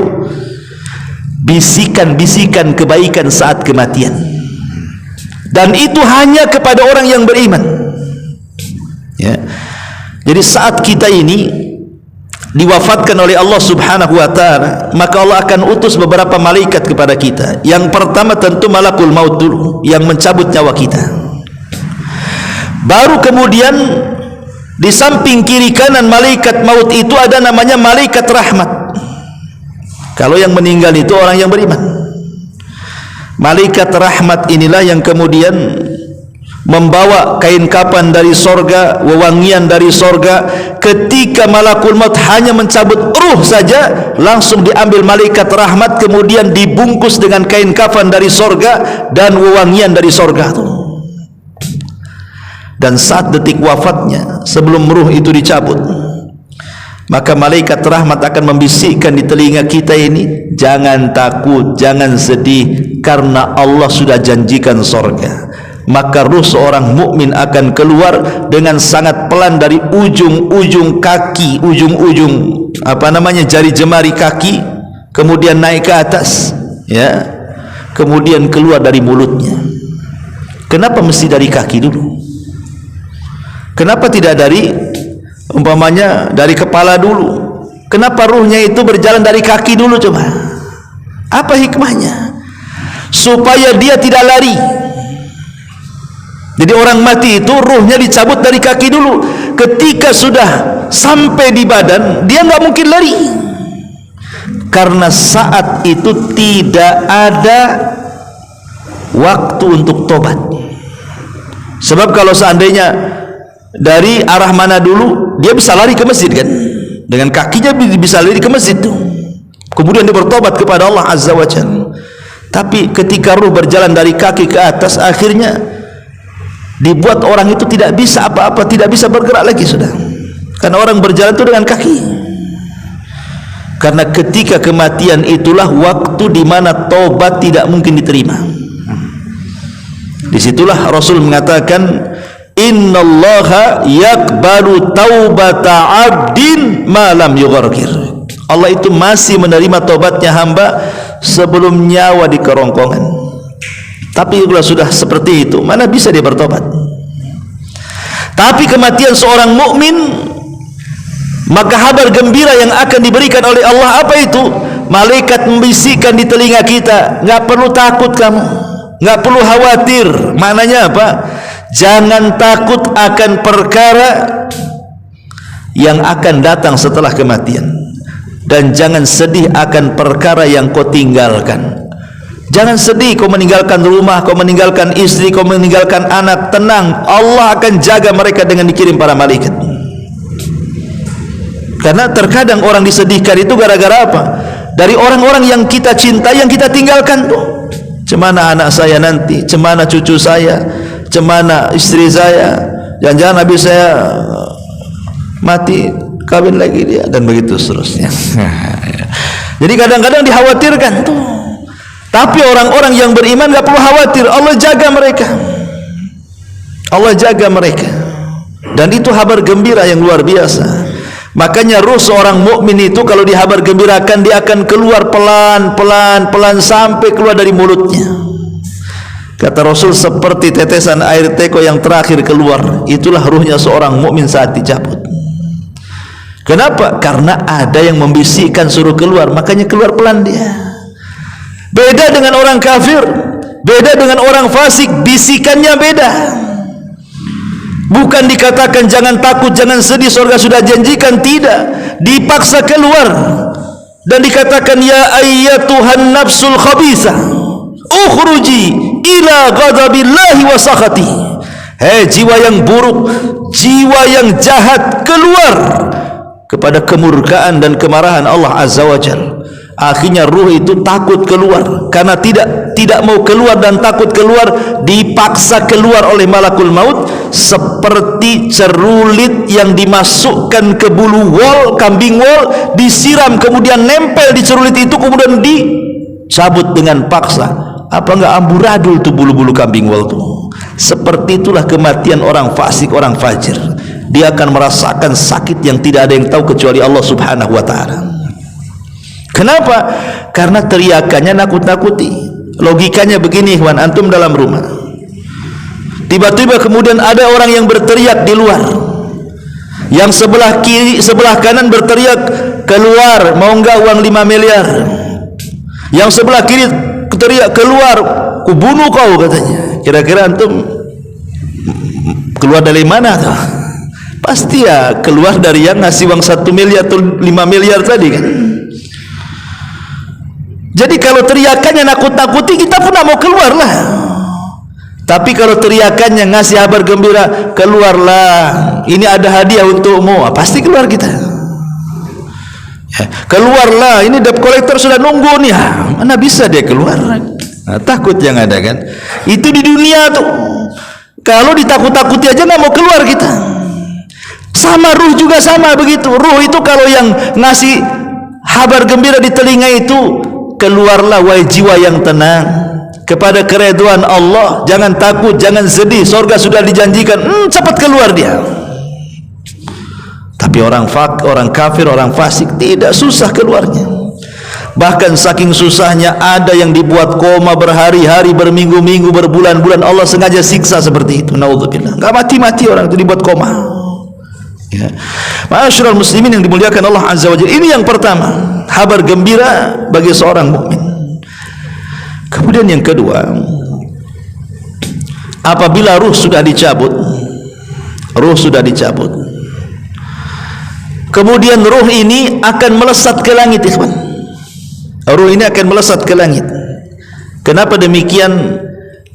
Bisikan-bisikan kebaikan saat kematian. Dan itu hanya kepada orang yang beriman. Ya. Jadi saat kita ini diwafatkan oleh Allah Subhanahu wa taala, maka Allah akan utus beberapa malaikat kepada kita. Yang pertama tentu malakul maut dulu yang mencabut nyawa kita. Baru kemudian di samping kiri kanan malaikat maut itu ada namanya malaikat rahmat. Kalau yang meninggal itu orang yang beriman. Malaikat rahmat inilah yang kemudian membawa kain kafan dari sorga, wewangian dari sorga. Ketika malakul maut hanya mencabut ruh saja, langsung diambil malaikat rahmat, kemudian dibungkus dengan kain kafan dari sorga dan wewangian dari sorga. Dan saat detik wafatnya, sebelum ruh itu dicabut, maka malaikat rahmat akan membisikkan di telinga kita ini, jangan takut, jangan sedih, karena Allah sudah janjikan sorga. Maka ruh seorang mukmin akan keluar dengan sangat pelan dari ujung-ujung kaki, ujung-ujung jari jemari kaki, kemudian naik ke atas, ya, kemudian keluar dari mulutnya. Kenapa mesti dari kaki dulu? Kenapa tidak dari dari kepala dulu? Kenapa ruhnya itu berjalan dari kaki dulu? Coba, apa hikmahnya? Supaya dia tidak lari. Jadi orang mati itu ruhnya dicabut dari kaki dulu. Ketika sudah sampai di badan, dia nggak mungkin lari, karena saat itu tidak ada waktu untuk tobat. Sebab kalau seandainya dari arah mana dulu, dia bisa lari ke masjid kan, dengan kakinya bisa lari ke masjid tuh, kemudian dia bertobat kepada Allah Azza wa Jalla. Tapi ketika ruh berjalan dari kaki ke atas, akhirnya dibuat orang itu tidak bisa apa-apa, tidak bisa bergerak lagi sudah, karena orang berjalan itu dengan kaki. Karena ketika kematian itulah waktu di mana tobat tidak mungkin diterima. Disitulah Rasul mengatakan, innallaha yakbalu taubata abdin ma lam yughargir. Allah itu masih menerima tobatnya hamba sebelum nyawa di kerongkongan. Tapi kalau sudah seperti itu, mana bisa dia bertobat? Tapi kematian seorang mukmin, maka kabar gembira yang akan diberikan oleh Allah apa itu? Malaikat membisikkan di telinga kita, nggak perlu takut kamu, nggak perlu khawatir. Maknanya apa? Jangan takut akan perkara yang akan datang setelah kematian, dan jangan sedih akan perkara yang kau tinggalkan. Jangan sedih kau meninggalkan rumah, kau meninggalkan istri, kau meninggalkan anak. Tenang, Allah akan jaga mereka dengan dikirim para malaikat. Karena terkadang orang disedihkan itu gara-gara apa? Dari orang-orang yang kita cintai, yang kita tinggalkan tuh. Cemana anak saya nanti, cemana cucu saya, cemana istri saya, jangan-jangan habis saya mati kawin lagi dia, dan begitu seterusnya. Jadi kadang-kadang dikhawatirkan tuh. Tapi orang-orang yang beriman gak perlu khawatir, Allah jaga mereka. Allah jaga mereka. Dan itu kabar gembira yang luar biasa. Makanya ruh seorang mukmin itu kalau dihabar gembirakan, dia akan keluar pelan-pelan sampai keluar dari mulutnya. Kata Rasul, seperti tetesan air teko yang terakhir keluar, itulah ruhnya seorang mukmin saat dicabut. Kenapa? Karena ada yang membisikkan suruh keluar, makanya keluar pelan dia. Beda dengan orang kafir, beda dengan orang fasik, bisikannya beda. Bukan dikatakan jangan takut, jangan sedih, surga sudah janjikan, tidak, dipaksa keluar dan dikatakan ya ayyatuhan nafsul khabithah ukhruji ila ghadabillahi wa sakhati. Hei jiwa yang buruk, jiwa yang jahat, keluar kepada kemurkaan dan kemarahan Allah Azza wa Jalla. Akhirnya ruh itu takut keluar, karena tidak mau keluar dan takut keluar, dipaksa keluar oleh malakul maut, seperti cerulit yang dimasukkan ke bulu wol, kambing wol, disiram kemudian nempel di cerulit itu, kemudian dicabut dengan paksa. Apa enggak amburadul tuh bulu-bulu kambing wol tuh? Seperti itulah kematian orang fasik, orang fajir. Dia akan merasakan sakit yang tidak ada yang tahu kecuali Allah Subhanahu wa taala. Kenapa? Karena teriakannya nakut-nakuti. Logikanya begini, ikhwan, antum dalam rumah, tiba-tiba kemudian ada orang yang berteriak di luar, Yang sebelah kiri, sebelah kanan berteriak, keluar, mau enggak uang 5 miliar. Yang sebelah kiri teriak, keluar, ku bunuh kau, katanya. Kira-kira antum keluar dari mana tuh? Pasti ya keluar dari yang ngasih uang 1 miliar atau 5 miliar tadi kan. Jadi kalau teriakannya nakut-nakuti, kita pun mau keluar lah. Tapi kalau teriakannya ngasih kabar gembira, keluarlah, ini ada hadiah untukmu, pasti keluar kita. Ya, keluarlah, ini debt collector sudah nunggu nih. Mana bisa dia keluar? Nah, takut yang ada kan. Itu di dunia tuh. Kalau ditakut-takuti aja nggak mau keluar kita. Sama ruh juga sama begitu. Ruh itu kalau yang ngasih kabar gembira di telinga itu, keluarlah wahai jiwa yang tenang kepada keridhaan Allah, jangan takut, jangan sedih, surga sudah dijanjikan. Cepat keluar dia. Tapi orang kafir, orang fasik tidak, susah keluarnya. Bahkan saking susahnya ada yang dibuat koma berhari-hari, berminggu-minggu, berbulan-bulan. Allah sengaja siksa seperti itu. Naudzubillah. Enggak mati-mati orang itu dibuat koma. Ya. Ma'asyiral muslimin yang dimuliakan Allah Azza wa Jalla. Ini yang pertama, kabar gembira bagi seorang mukmin. Kemudian yang kedua, apabila ruh sudah dicabut, kemudian ruh ini akan melesat ke langit, ikhwan. Ruh ini akan melesat ke langit. Kenapa demikian?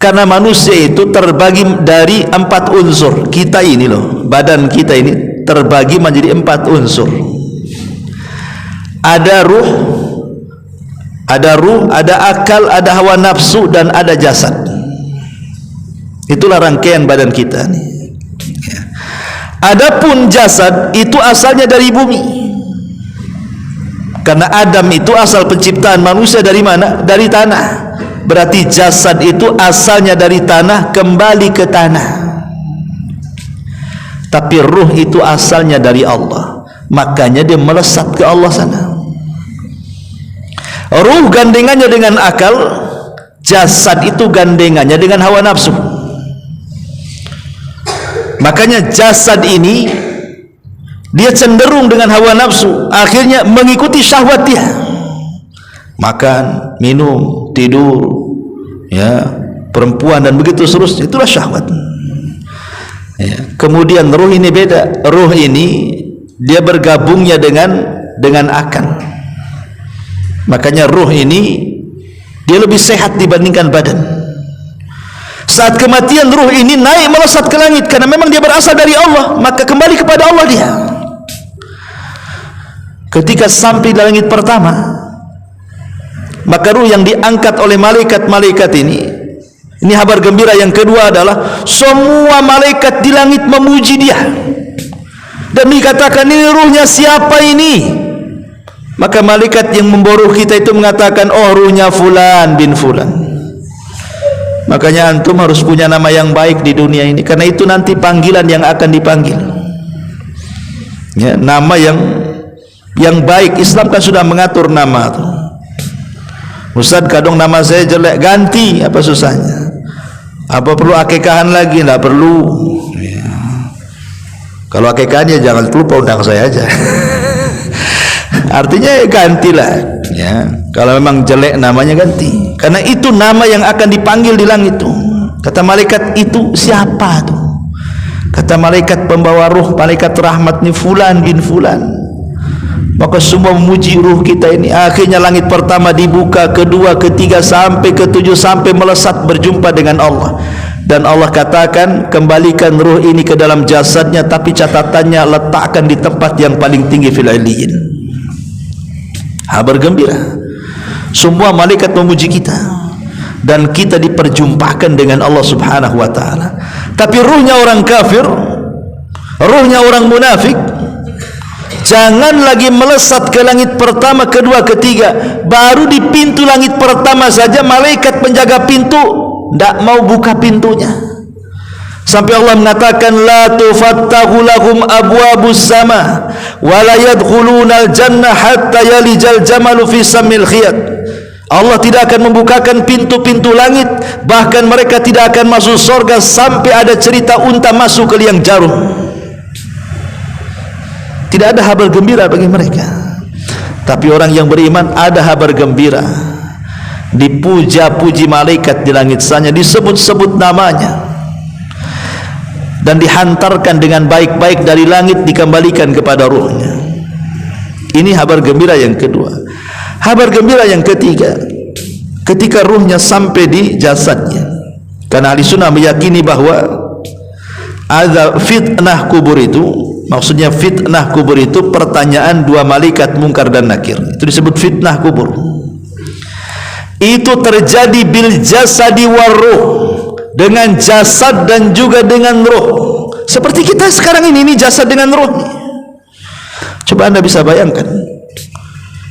Karena manusia itu terbagi dari 4 unsur. Kita ini loh, badan kita ini terbagi menjadi 4 unsur. Ada ruh, ada akal, ada hawa nafsu, dan ada jasad. Itulah rangkaian badan kita nih. Adapun jasad itu asalnya dari bumi. Karena Adam itu asal penciptaan manusia dari mana? Dari tanah. Berarti jasad itu asalnya dari tanah, kembali ke tanah. Tapi ruh itu asalnya dari Allah. Makanya dia melesat ke Allah sana. Ruh gandengannya dengan akal, jasad itu gandengannya dengan hawa nafsu. Makanya jasad ini dia cenderung dengan hawa nafsu, akhirnya mengikuti syahwat dia. Makan, minum, tidur, ya, perempuan dan begitu seterusnya, itulah syahwat. Ya. Kemudian ruh ini beda. Ruh ini dia bergabungnya dengan akal. Makanya ruh ini dia lebih sehat dibandingkan badan. Saat kematian ruh ini naik melesat ke langit karena memang dia berasal dari Allah, maka kembali kepada Allah dia. Ketika sampai di langit pertama, maka ruh yang diangkat oleh malaikat-malaikat ini kabar gembira yang kedua adalah semua malaikat di langit memuji dia dan dikatakan, ini ruhnya siapa ini? Maka malaikat yang membawa ruh kita itu mengatakan, oh, ruhnya fulan bin fulan. Makanya antum harus punya nama yang baik di dunia ini, karena itu nanti panggilan yang akan dipanggil. Ya, nama yang baik. Islam kan sudah mengatur nama tuh. Ustaz, kadang nama saya jelek, ganti, apa susahnya? Apa perlu akikahan lagi? Tidak perlu. Ya. Kalau akikahan ya jangan lupa undang saya aja. Artinya gantilah, ya. Kalau memang jelek namanya ganti. Karena itu nama yang akan dipanggil di langit itu. Kata malaikat itu siapa tuh? Kata malaikat pembawa ruh, malaikat rahmat ni fulan bin fulan. Maka semua memuji ruh kita ini. Akhirnya langit pertama dibuka, kedua, ketiga, sampai ketujuh, sampai melesat berjumpa dengan Allah. Dan Allah katakan, kembalikan ruh ini ke dalam jasadnya, tapi catatannya letakkan di tempat yang paling tinggi fil illiyin. Kabar gembira. Semua malaikat memuji kita dan kita diperjumpakan dengan Allah Subhanahu wa taala. Tapi ruhnya orang kafir, ruhnya orang munafik, jangan lagi melesat ke langit pertama, kedua, ketiga. Baru di pintu langit pertama saja malaikat penjaga pintu tidak mau buka pintunya. Sampai Allah mengatakan, la tufattahu lahum abwabus sama wa la yadkhulunal jannah hatta yalijal jamalu fi samil khiyat. Allah tidak akan membukakan pintu-pintu langit, bahkan mereka tidak akan masuk surga sampai ada cerita unta masuk ke liang jarum. Tidak ada kabar gembira bagi mereka. Tapi orang yang beriman ada kabar gembira. Dipuja-puji malaikat di langit sana, disebut-sebut namanya, dan dihantarkan dengan baik-baik dari langit, dikembalikan kepada ruhnya. Ini kabar gembira yang kedua. Kabar gembira yang ketiga, ketika ruhnya sampai di jasadnya. Karena ahli sunnah meyakini bahwa ada fitnah kubur itu, maksudnya fitnah kubur itu pertanyaan dua malaikat Munkar dan Nakir. Itu disebut fitnah kubur. Itu terjadi bil jasadi waruh, dengan jasad dan juga dengan ruh. Seperti kita sekarang ini jasad dengan ruh. Coba Anda bisa bayangkan,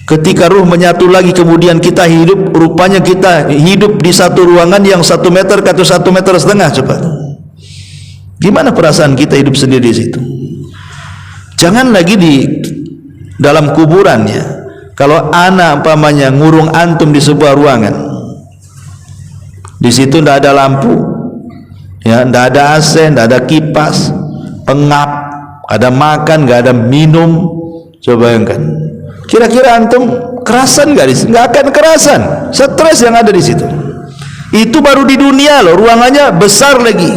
ketika ruh menyatu lagi kemudian kita hidup, rupanya kita hidup di satu ruangan yang 1 meter ke 1,5 meter. Coba, gimana perasaan kita hidup sendiri di situ? Jangan lagi di dalam kuburan ya. Kalau anak umpamanya ngurung antum di sebuah ruangan, di situ tidak ada lampu, ya, tidak ada AC, tidak ada kipas, pengap, ada makan, nggak ada minum. Coba bayangkan, kira-kira antum kerasan nggak di sini? Nggak akan kerasan, stres yang ada di situ. Itu baru di dunia loh, ruangannya besar lagi.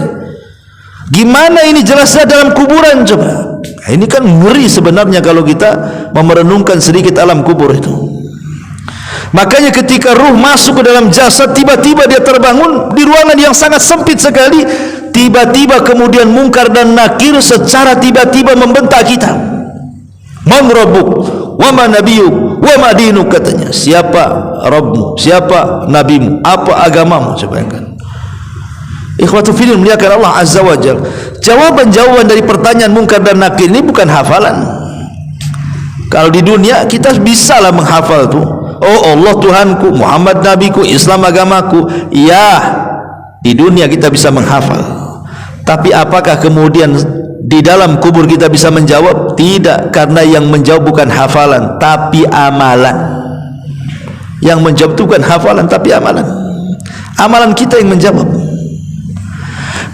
Gimana ini jelasnya dalam kuburan coba? Nah, ini kan ngeri sebenarnya kalau kita memerenungkan sedikit alam kubur itu. Makanya ketika ruh masuk ke dalam jasad, tiba-tiba dia terbangun di ruangan yang sangat sempit sekali. Tiba-tiba kemudian Munkar dan Nakir secara tiba-tiba membentak kita. Man rabbuk wa ma nabiyyuk wa ma dinuk, katanya. Siapa Rabbmu? Siapa nabimu? Apa agamamu? Coba bayangkan. Ikhwatu fillah muliakan Allah Azza wa Jalla. Jawaban-jawaban dari pertanyaan Munkar dan Nakir ini bukan hafalan. Kalau di dunia kita bisa lah menghafal tuh. Oh Allah Tuhanku, Muhammad Nabiku, Islam agamaku. Ya, di dunia kita bisa menghafal. Tapi apakah kemudian di dalam kubur kita bisa menjawab? Tidak, karena yang menjawab bukan hafalan tapi amalan. Yang menjawab itu bukan hafalan tapi amalan. Amalan kita yang menjawab.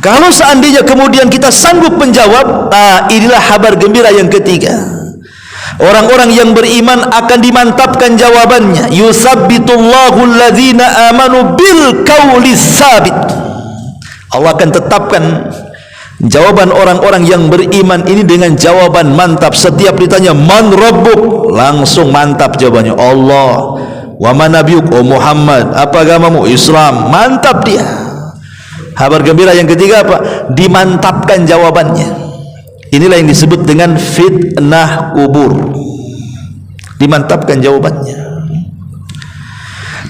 Kalau seandainya kemudian kita sanggup menjawab, nah inilah kabar gembira yang ketiga. Orang-orang yang beriman akan dimantapkan jawabannya. Yusabbitullahu alladzina amanu bil qaulis sabit. Allah akan tetapkan jawaban orang-orang yang beriman ini dengan jawaban mantap. Setiap ditanya man rabbuk, langsung mantap jawabannya. Allah. Wa man nabiyuk, oh Muhammad. Apa agamamu? Islam. Mantap dia. Kabar gembira yang ketiga apa? Dimantapkan jawabannya. Inilah yang disebut dengan fitnah kubur. Dimantapkan jawabannya.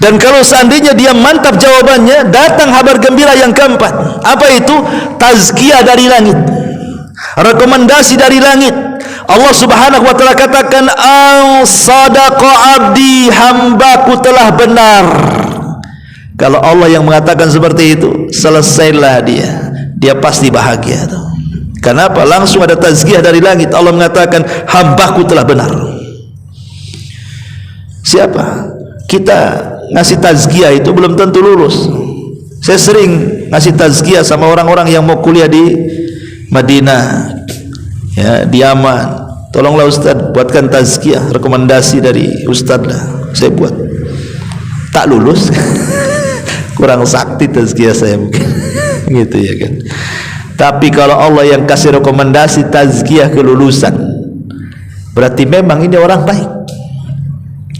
Dan kalau seandainya dia mantap jawabannya, datang kabar gembira yang keempat. Apa itu? Tazkiyah dari langit, rekomendasi dari langit. Allah Subhanahu wa taala katakan, "Sadaqa abdi, hambaku telah benar." Kalau Allah yang mengatakan seperti itu, selesailah dia pasti bahagia. Kenapa? Langsung ada tazkiyah dari langit. Allah mengatakan hambaku telah benar. Siapa? Kita ngasih tazkiyah itu belum tentu lulus. Saya sering ngasih tazkiyah sama orang-orang yang mau kuliah di Madinah, ya, di Yaman. Tolonglah Ustaz, buatkan tazkiyah, rekomendasi dari Ustaz lah. Saya buat. Tak lulus. Kurang sakti tazkiyah saya mungkin. Gitu ya kan. Tapi kalau Allah yang kasih rekomendasi tazkiyah kelulusan, berarti memang ini orang baik.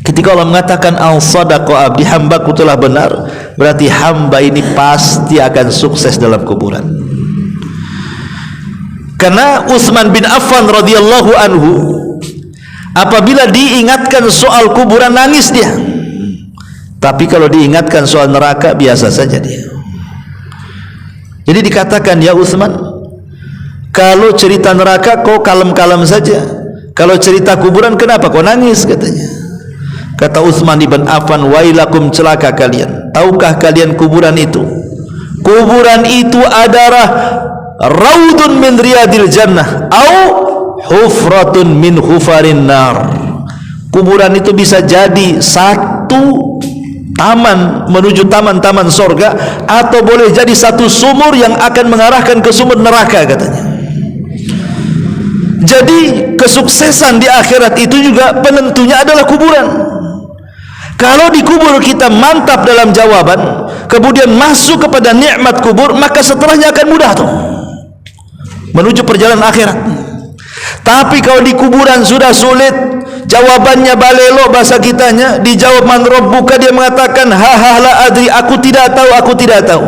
Ketika Allah mengatakan al-sadaqa abdi, hambaku telah benar, berarti hamba ini pasti akan sukses dalam kuburan. Karena Utsman bin Affan radhiyallahu anhu, apabila diingatkan soal kuburan nangis dia. Tapi kalau diingatkan soal neraka biasa saja dia. Jadi dikatakan, ya Utsman, kalau cerita neraka kau kalem-kalem saja, kalau cerita kuburan kenapa kau nangis, katanya. Kata Utsman bin Affan, wailakum, celaka kalian. Tahukah kalian kuburan itu? Kuburan itu adalah raudun min riyadil jannah au hufratun min hufarin nar. Kuburan itu bisa jadi satu taman menuju taman-taman sorga, atau boleh jadi satu sumur yang akan mengarahkan ke sumur neraka, katanya. Jadi kesuksesan di akhirat itu juga penentunya adalah kuburan. Kalau di kubur kita mantap dalam jawaban, kemudian masuk kepada nikmat kubur, maka setelahnya akan mudah tuh menuju perjalanan akhirat. Tapi kalau di kuburan sudah sulit, jawabannya balelo bahasa kitanya, dijawab man rabbuka, dia mengatakan ha la adri, aku tidak tahu.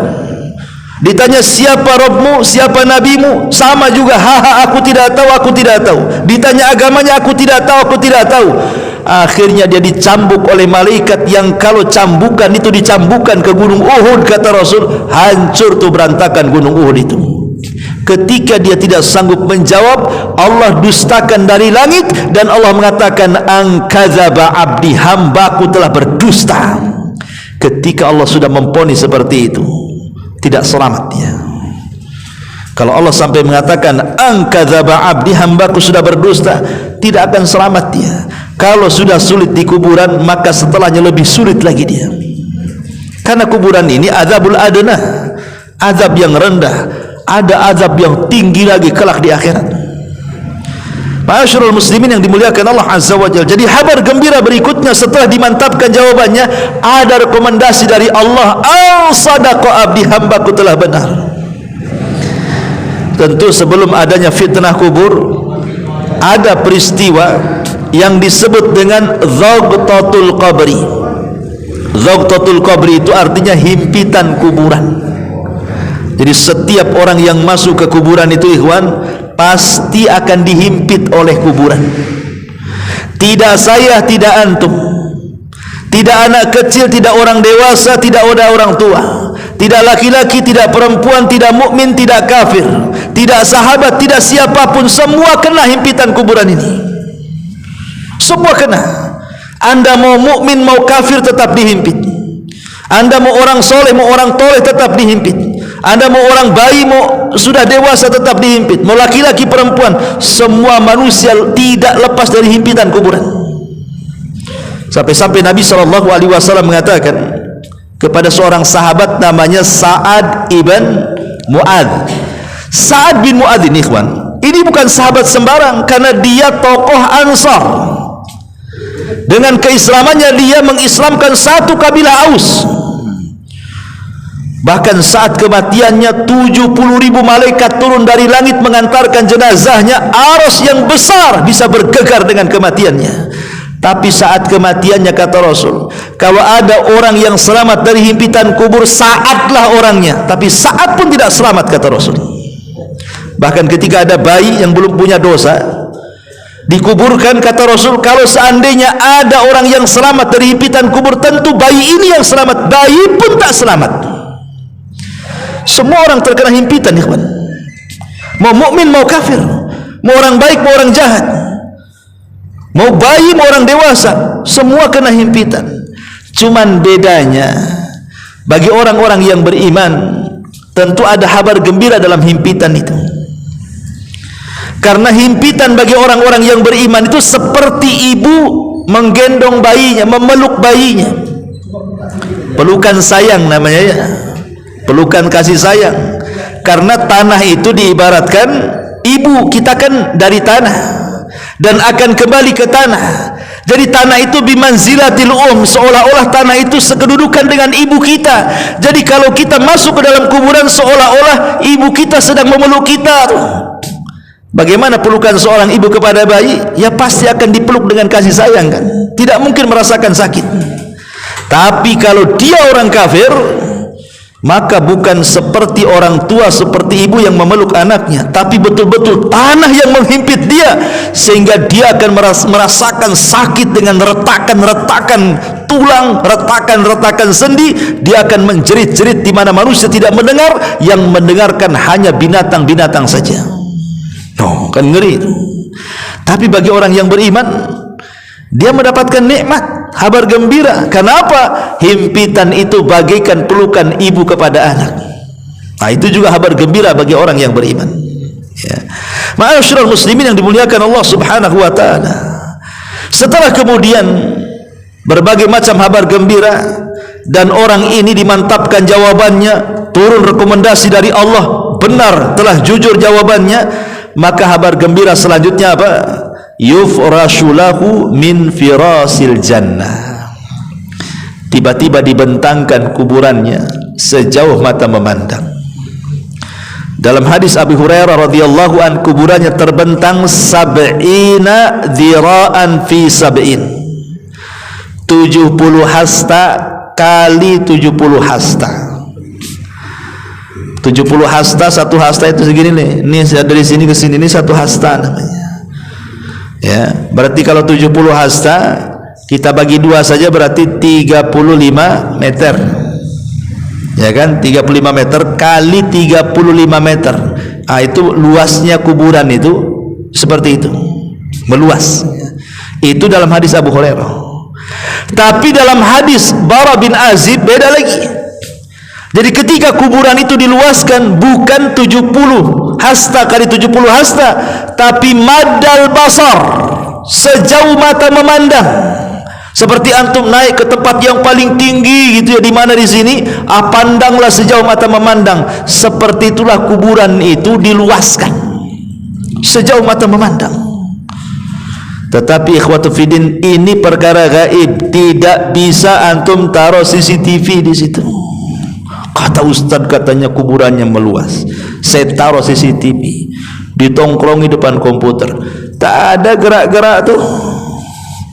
Ditanya siapa Rabbmu, siapa nabimu, sama juga ha aku tidak tahu. Ditanya agamanya, aku tidak tahu. Akhirnya dia dicambuk oleh malaikat yang kalau cambukan itu dicambukan ke gunung Uhud, kata Rasul, hancur tuh berantakan gunung Uhud itu. Ketika dia tidak sanggup menjawab, Allah dustakan dari langit dan Allah mengatakan angkadzaba abdi, hambaku telah berdusta. Ketika Allah sudah memponis seperti itu, tidak selamat dia. Kalau Allah sampai mengatakan angkadzaba abdi, hambaku sudah berdusta, tidak akan selamat dia. Kalau sudah sulit di kuburan, maka setelahnya lebih sulit lagi dia. Karena kuburan ini azabul adna, azab yang rendah, ada azab yang tinggi lagi kelak di akhirat. Ma'asyiral muslimin yang dimuliakan Allah Azza wa Jalla. Jadi kabar gembira berikutnya setelah dimantapkan jawabannya, ada rekomendasi dari Allah, al-sadaqa abdi, hambaku telah benar. Tentu sebelum adanya fitnah kubur, ada peristiwa yang disebut dengan Dhagtatul Qabri. Dhagtatul Qabri itu artinya himpitan kuburan. Jadi setiap orang yang masuk ke kuburan itu, ikhwan, pasti akan dihimpit oleh kuburan. Tidak saya, tidak antum, tidak anak kecil, tidak orang dewasa, tidak ada orang tua, tidak laki-laki, tidak perempuan, tidak mukmin, tidak kafir, tidak sahabat, tidak siapapun, semua kena himpitan kuburan ini. Semua kena. Anda mau mukmin mau kafir tetap dihimpit. Anda mau orang soleh mau orang toleh tetap dihimpit. Anda mau orang bayi mau sudah dewasa tetap dihimpit. Mau laki-laki perempuan, semua manusia tidak lepas dari himpitan kuburan. Sampai-sampai Nabi SAW mengatakan kepada seorang sahabat namanya Sa'ad ibn Mu'adz. Sa'ad bin Mu'adz ini, ikhwan, ini bukan sahabat sembarang, karena dia tokoh Ansar. Dengan keislamannya dia mengislamkan satu kabilah Aus. Bahkan saat kematiannya 70.000 malaikat turun dari langit mengantarkan jenazahnya. Arsy yang besar bisa bergegar dengan kematiannya. Tapi saat kematiannya, kata Rasul, kalau ada orang yang selamat dari himpitan kubur, Sa'adlah orangnya. Tapi Sa'ad pun tidak selamat, kata Rasul. Bahkan ketika ada bayi yang belum punya dosa dikuburkan, kata Rasul, kalau seandainya ada orang yang selamat dari himpitan kubur, tentu bayi ini yang selamat. Bayi pun tak selamat. Semua orang terkena himpitan, ikhwan. Mau mukmin mau kafir, mau orang baik mau orang jahat, mau bayi mau orang dewasa, semua kena himpitan. Cuman bedanya, bagi orang-orang yang beriman tentu ada kabar gembira dalam himpitan itu. Karena himpitan bagi orang-orang yang beriman itu seperti ibu menggendong bayinya, memeluk bayinya. Pelukan sayang namanya, ya. Pelukan kasih sayang. Karena tanah itu diibaratkan ibu, kita kan dari tanah dan akan kembali ke tanah. Jadi tanah itu bimanzilatil seolah-olah tanah itu sekedudukan dengan ibu kita. Jadi kalau kita masuk ke dalam kuburan, seolah-olah ibu kita sedang memeluk kita. Bagaimana pelukan seorang ibu kepada bayi? Ya pasti akan dipeluk dengan kasih sayang, kan? Tidak mungkin merasakan sakit. Tapi kalau dia orang kafir, maka bukan seperti orang tua, seperti ibu yang memeluk anaknya, tapi betul-betul tanah yang menghimpit dia, sehingga dia akan merasakan sakit dengan retakan-retakan tulang, retakan-retakan sendi. Dia akan menjerit-jerit di mana manusia tidak mendengar, yang mendengarkan hanya binatang-binatang saja. Oh, kan ngeri itu. Tapi bagi orang yang beriman, dia mendapatkan nikmat, kabar gembira. Kenapa? Himpitan itu bagaikan pelukan ibu kepada anak. Nah, itu juga kabar gembira bagi orang yang beriman, ya. Ma'asyiral muslimin yang dimuliakan Allah Subhanahu wa taala. Setelah kemudian berbagai macam kabar gembira dan orang ini dimantapkan jawabannya, turun rekomendasi dari Allah, benar, telah jujur jawabannya, maka kabar gembira selanjutnya apa? Yufrashu lahu min firasil jannah. Tiba-tiba dibentangkan kuburannya sejauh mata memandang. Dalam hadis Abu Hurairah radhiyallahu an, kuburannya terbentang 70 dhira'an fi 70 hasta kali 70 hasta. 70 hasta, satu hasta itu segini nih. Ini dari sini ke sini ini satu hasta namanya. Ya, berarti kalau 70 hasta kita bagi dua saja berarti 35 meter. Ya kan, 35 meter kali 35 meter. Ah, itu luasnya kuburan itu seperti itu, meluas. Itu dalam hadis Abu Hurairah. Tapi dalam hadis Bara bin Azib beda lagi. Jadi ketika kuburan itu diluaskan bukan 70 hasta kali 70 hasta, tapi madal basar, sejauh mata memandang. Seperti antum naik ke tempat yang paling tinggi gitu ya, di mana di sini, pandanglah sejauh mata memandang. Seperti itulah kuburan itu diluaskan sejauh mata memandang. Tetapi ikhwatu fiddin, ini perkara gaib, tidak bisa antum taruh CCTV di situ. Kata Ustadz katanya kuburannya meluas, saya taruh CCTV, ditongkrongi depan komputer, tak ada gerak-gerak tuh.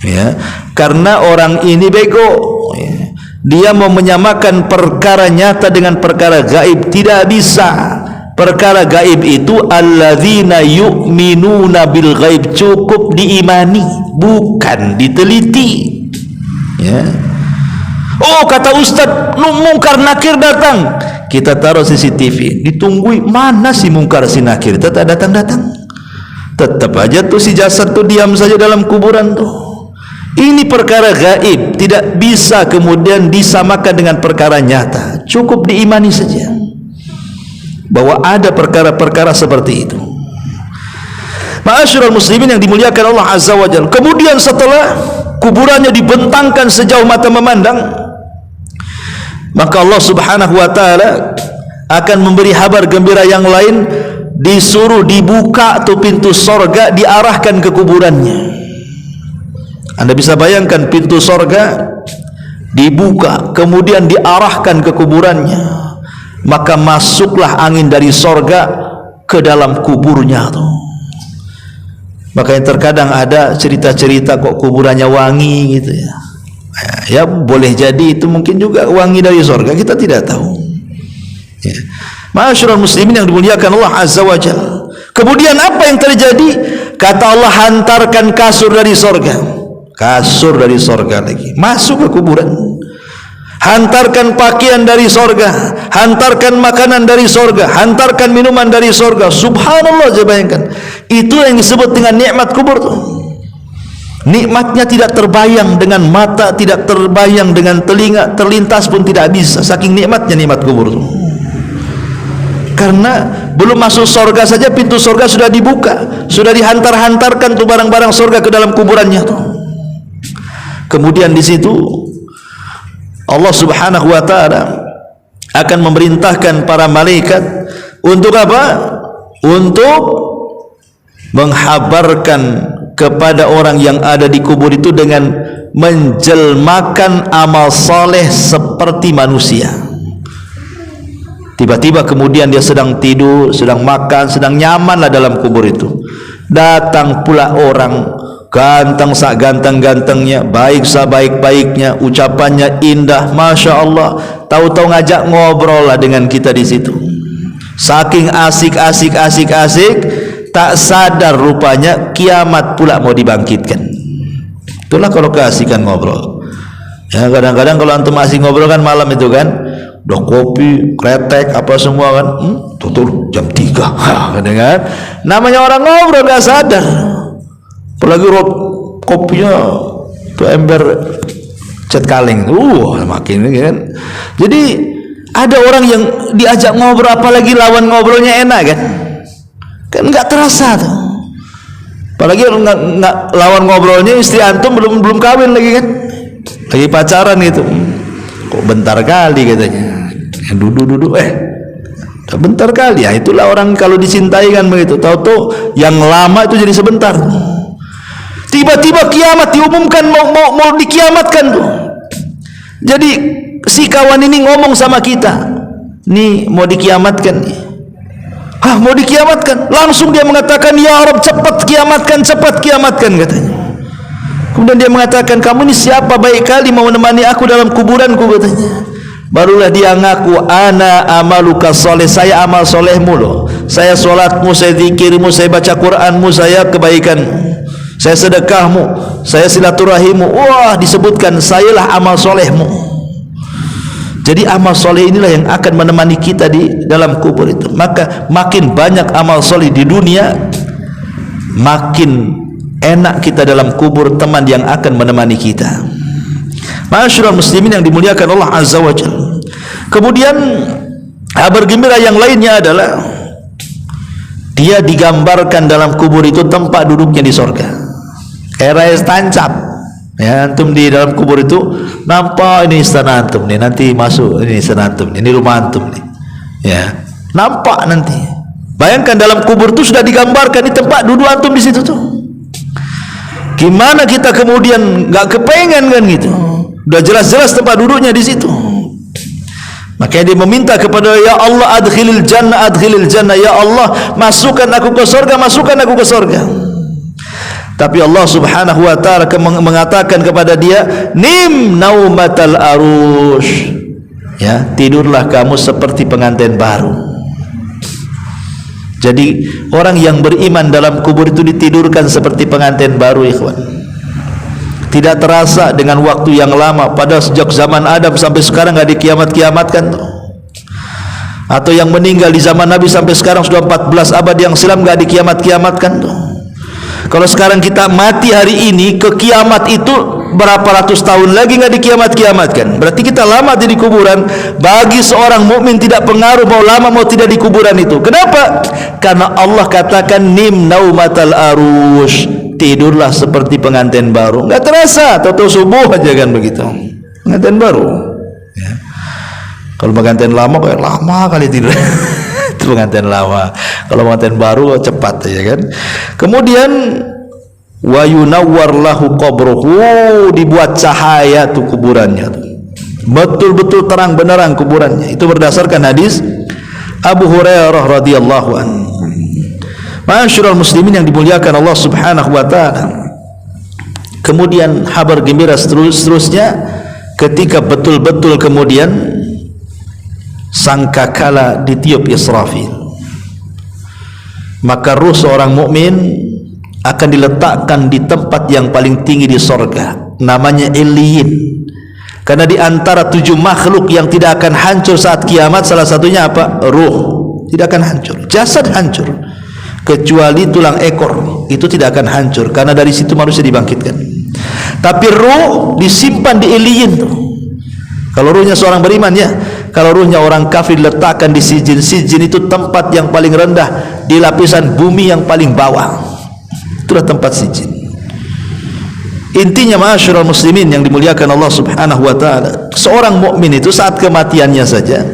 Ya, karena orang ini bego, ya. Dia mau menyamakan perkara nyata dengan perkara gaib, tidak bisa. Perkara gaib itu alladzina yu'minuna bil ghaib, cukup diimani, bukan diteliti. Ya. Oh, kata Ustadz, mungkar nakir datang, kita taruh CCTV, ditunggui, mana si mungkar si nakir, tetap datang-datang. Tetap aja tuh si jasad tuh diam saja dalam kuburan tuh. Ini perkara gaib, tidak bisa kemudian disamakan dengan perkara nyata. Cukup diimani saja bahwa ada perkara-perkara seperti itu. Ma'asyiral muslimin yang dimuliakan Allah Azza wa Jalla. Kemudian setelah kuburannya dibentangkan sejauh mata memandang, maka Allah Subhanahu wa taala akan memberi kabar gembira yang lain, disuruh dibuka tuh pintu sorga, diarahkan ke kuburannya. Anda bisa bayangkan pintu sorga dibuka, kemudian diarahkan ke kuburannya, maka masuklah angin dari sorga ke dalam kuburnya tuh. Makanya terkadang ada cerita-cerita kok kuburannya wangi gitu ya. Ya boleh jadi itu mungkin juga wangi dari sorga, kita tidak tahu. Ya. Ma'asyiral muslimin yang dimuliakan Allah Azza wa Jalla. Kemudian apa yang terjadi? Kata Allah, hantarkan kasur dari sorga. Kasur dari sorga lagi masuk ke kuburan. Hantarkan pakaian dari sorga, hantarkan makanan dari sorga, hantarkan minuman dari sorga. Subhanallah, saya bayangkan. Itu yang disebut dengan nikmat kubur tuh. Nikmatnya tidak terbayang dengan mata, tidak terbayang dengan telinga, terlintas pun tidak bisa, saking nikmatnya nikmat kubur tuh. Karena belum masuk sorga saja pintu sorga sudah dibuka, sudah dihantar-hantarkan tuh barang-barang sorga ke dalam kuburannya tuh. Kemudian di situ Allah Subhanahu wa taala akan memerintahkan para malaikat untuk apa? Untuk menghabarkan kepada orang yang ada di kubur itu dengan menjelmakan amal soleh seperti manusia. Tiba-tiba kemudian dia sedang tidur, sedang makan, sedang nyaman lah dalam kubur itu. Datang pula orang ganteng sak ganteng-gantengnya, baik sak baik-baiknya, ucapannya indah, masya Allah. Tahu-tahu ngajak ngobrol lah dengan kita di situ. Saking asik, tak sadar rupanya kiamat pula mau dibangkitkan. Itulah kalau keasikan ngobrol. Ya, kadang-kadang kalau antum asik ngobrol kan malam itu kan, udah kopi, kretek, apa semua kan, tutur jam 3 kan, namanya orang ngobrol gak sadar. Apalagi kopinya tuh ember cat kaleng, makin kan. Jadi ada orang yang diajak ngobrol, apalagi lawan ngobrolnya enak kan nggak terasa tuh. Apalagi nggak lawan ngobrolnya istri antum belum kawin lagi kan, lagi pacaran gitu. Kok bentar kali katanya, duduk Bentar kali ya, itulah orang kalau dicintai kan begitu. Tahu-tahu yang lama itu jadi sebentar. Tiba-tiba kiamat diumumkan, mau dikiamatkan tuh. Jadi si kawan ini ngomong sama kita, nih mau dikiamatkan nih. Mau dikiamatkan. Langsung dia mengatakan, ya Rabb, cepat kiamatkan katanya. Kemudian dia mengatakan, kamu ini siapa, baik kali mau menemani aku dalam kuburanku katanya. Barulah dia ngaku, ana amaluka soleh, saya amal solehmu loh, saya solatmu, saya zikirmu, saya baca Quranmu, saya kebaikanmu, saya sedekahmu, saya silaturahimmu. Wah, disebutkan sayalah amal solehmu. Jadi amal soleh inilah yang akan menemani kita di dalam kubur itu. Maka makin banyak amal soleh di dunia, makin enak kita dalam kubur, teman yang akan menemani kita. Ma'asyiral muslimin yang dimuliakan Allah Azza wa Jalla. Kemudian kabar gembira yang lainnya adalah dia digambarkan dalam kubur itu tempat duduknya di sorga. Kayak raya tancap. Ya, antum di dalam kubur itu nampak ini istana antum nih, nanti masuk ini istana antum nih, ini rumah antum nih. Ya, nampak nanti. Bayangkan dalam kubur itu sudah digambarkan di tempat duduk antum di situ tuh. Gimana kita kemudian nggak kepengen kan gitu? Udah jelas-jelas tempat duduknya di situ. Makanya dia meminta kepada, ya Allah adkhilil jannah, ya Allah masukkan aku ke surga, Tapi Allah Subhanahu wa taala mengatakan kepada dia, nim naumatal arush. Ya, tidurlah kamu seperti pengantin baru. Jadi orang yang beriman dalam kubur itu ditidurkan seperti pengantin baru, ikhwan. Tidak terasa dengan waktu yang lama. Padahal sejak zaman Adam sampai sekarang nggak dikiamat-kiamatkan tuh. Atau yang meninggal di zaman Nabi sampai sekarang sudah 14 abad yang silam nggak dikiamat-kiamatkan tuh. Kalau sekarang kita mati hari ini, ke kiamat itu berapa ratus tahun lagi nggak dikiamat-kiamatkan. Berarti kita lama di kuburan. Bagi seorang mukmin tidak pengaruh mau lama mau tidak di kuburan itu. Kenapa? Karena Allah katakan nim naumatal arush, tidurlah seperti pengantin baru. Nggak terasa, tahu-tahu subuh aja kan begitu. Pengantin baru. Ya. Kalau pengantin lama kayak lama kali tidur. Itu pengantin lama. Kalau pengantin baru cepat aja kan. Kemudian wa yunawwar lahu qabruhu, dibuat cahaya tuh kuburannya. Betul-betul terang benderang kuburannya. Itu berdasarkan hadis Abu Hurairah radhiyallahu anhu. Ma'asyiral muslimin yang dimuliakan Allah Subhanahu wa taala. Kemudian kabar gembira seterusnya ketika betul-betul kemudian sangkakala ditiup Israfil, maka ruh seorang mukmin akan diletakkan di tempat yang paling tinggi di sorga, namanya Illiyin. Karena di antara 7 makhluk yang tidak akan hancur saat kiamat, salah satunya apa? Ruh. Tidak akan hancur, jasad hancur, kecuali tulang ekor, itu tidak akan hancur karena dari situ manusia dibangkitkan. Tapi ruh disimpan di Illiyin tuh. Kalau ruhnya seorang beriman ya. Kalau ruhnya orang kafir diletakkan di sijin. Sijin itu tempat yang paling rendah di lapisan bumi yang paling bawah. Itulah tempat sijin. Intinya ma'asyiral muslimin yang dimuliakan Allah Subhanahu wa taala, seorang mukmin itu saat kematiannya saja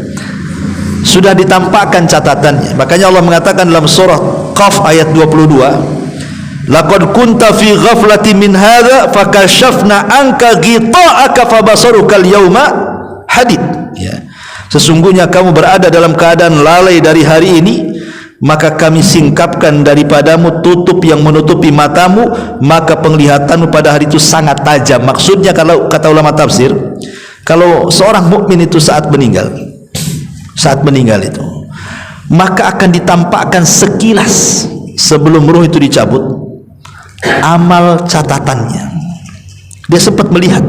sudah ditampakkan catatannya. Makanya Allah mengatakan dalam surah Qaf ayat 22, laqad kunta fi ghaflatin min hadza fakashafna anka ghita'aka fabasarukal yauma hadid. Ya. Sesungguhnya kamu berada dalam keadaan lalai dari hari ini, maka kami singkapkan daripadamu tutup yang menutupi matamu, maka penglihatanmu pada hari itu sangat tajam. Maksudnya, kalau kata ulama tafsir, kalau seorang mukmin itu saat meninggal itu, maka akan ditampakkan sekilas sebelum ruh itu dicabut amal catatannya. Dia sempat melihat,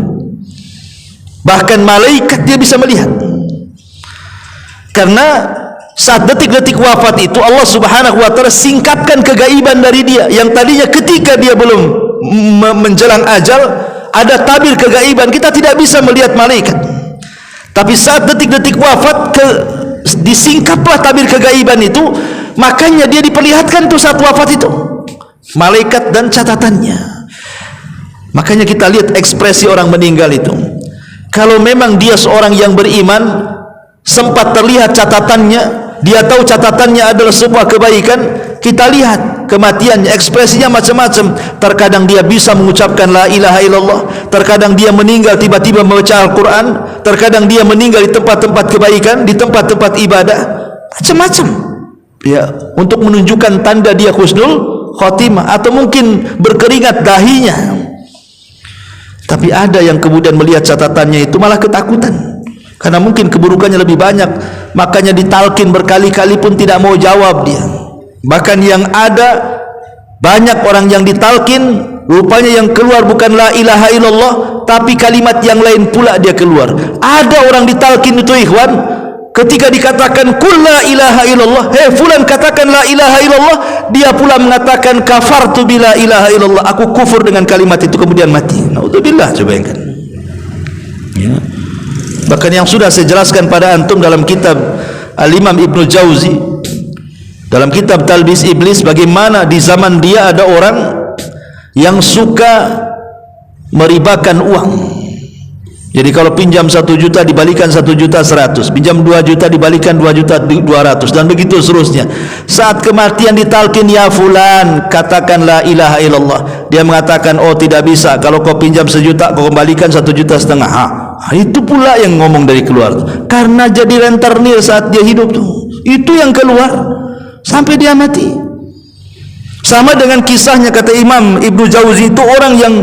bahkan malaikat dia bisa melihat. Karena saat detik-detik wafat itu Allah Subhanahu wa taala singkapkan kegaiban dari dia, yang tadinya ketika dia belum menjelang ajal ada tabir kegaiban, kita tidak bisa melihat malaikat. Tapi saat detik-detik wafat disingkaplah tabir kegaiban itu, makanya dia diperlihatkan tuh saat wafat itu malaikat dan catatannya. Makanya kita lihat ekspresi orang meninggal itu. Kalau memang dia seorang yang beriman, sempat terlihat catatannya, dia tahu catatannya adalah sebuah kebaikan. Kita lihat kematiannya, ekspresinya macam-macam. Terkadang dia bisa mengucapkan la ilaha illallah, terkadang dia meninggal tiba-tiba membaca Al-Quran, terkadang dia meninggal di tempat-tempat kebaikan, di tempat-tempat ibadah, macam-macam ya, untuk menunjukkan tanda dia husnul khotimah, atau mungkin berkeringat dahinya. Tapi ada yang kemudian melihat catatannya itu malah ketakutan, karena mungkin keburukannya lebih banyak, makanya ditalkin berkali-kali pun tidak mau jawab dia. Bahkan yang ada banyak orang yang ditalkin, rupanya yang keluar bukan la ilaha illallah, tapi kalimat yang lain pula dia keluar. Ada orang ditalkin itu ikhwan, ketika dikatakan kul la ilaha illallah, fulan katakan la ilaha illallah, dia pula mengatakan kafartu bila ilaha illallah, aku kufur dengan kalimat itu, kemudian mati. Naudzubillah, coba bayangkan ya. Bahkan yang sudah saya jelaskan pada antum dalam kitab Al-Imam Ibnu Jauzi, dalam kitab Talbis Iblis, bagaimana di zaman dia ada orang yang suka meribakan uang. Jadi kalau pinjam 1 juta dibalikan 1.100.000, pinjam 2 juta dibalikan 2.200.000, dan begitu seterusnya. Saat kematian ditalkin, ya fulan katakan la ilaha illallah, dia mengatakan oh tidak bisa, kalau kau pinjam 1 juta kau kembalikan 1,5 juta. Itu pula yang ngomong dari keluar, karena jadi rentenir saat dia hidup tuh, itu yang keluar sampai dia mati. Sama dengan kisahnya, kata Imam Ibnu Jauzi, itu orang yang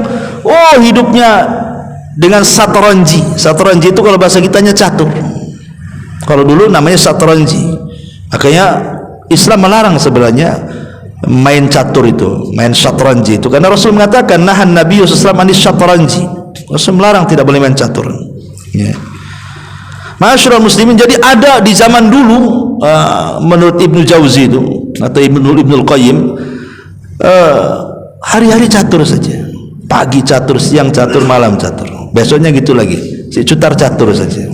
hidupnya dengan satranji. Satranji itu kalau bahasa kitanya catur, kalau dulu namanya satranji. Makanya Islam melarang sebenarnya main catur itu, main satranji itu, karena Rasul mengatakan nahan Nabi sallallahu alaihi wasallam anis satranji. Rasul melarang tidak boleh main catur ya. Ma'asyiral muslimin, jadi ada di zaman dulu menurut Ibnu Jauzi itu atau Ibnul Qayyim, hari-hari catur saja, pagi catur, siang catur, malam catur, besoknya gitu lagi, si cutar catur saja.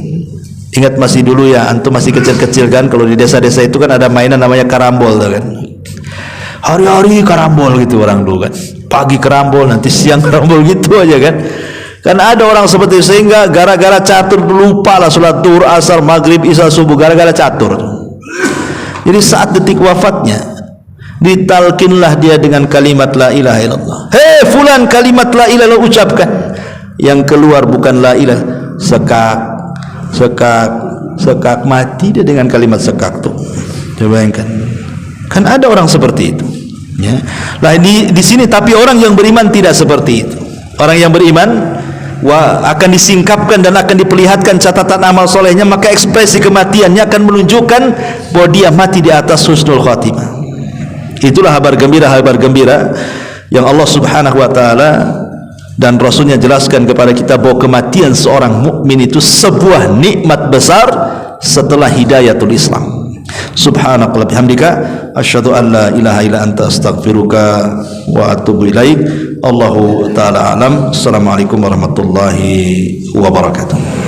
Ingat masih dulu ya, antum masih kecil-kecil kan, kalau di desa-desa itu kan ada mainan namanya karambol kan, hari-hari karambol gitu orang dulu kan, pagi karambol, nanti siang karambol gitu aja kan. Kan ada orang seperti itu, sehingga gara-gara catur lupa lah sholat duhur, asar, maghrib, isya, subuh, gara-gara catur. Jadi saat detik wafatnya ditalkinlah dia dengan kalimat la ilaha illallah. Hei fulan, kalimat la ilaha illallah ucapkan. Yang keluar bukan la ilaha, sekak mati dia dengan kalimat sekak tuh. Coba bayangkan, kan ada orang seperti itu ya. Lah di sini, tapi orang yang beriman tidak seperti itu. Orang yang beriman akan disingkapkan dan akan diperlihatkan catatan amal solehnya, maka ekspresi kematiannya akan menunjukkan bahwa dia mati di atas husnul khatimah. Itulah kabar gembira yang Allah Subhanahu wa taala dan Rasulnya jelaskan kepada kita, bahwa kematian seorang mukmin itu sebuah nikmat besar setelah hidayatul Islam. Subhanakallahumma bihamdika asyhadu an la ilaha illa anta astaghfiruka wa atubu ilaik. Allahu taala alam. Assalamualaikum warahmatullahi wabarakatuh.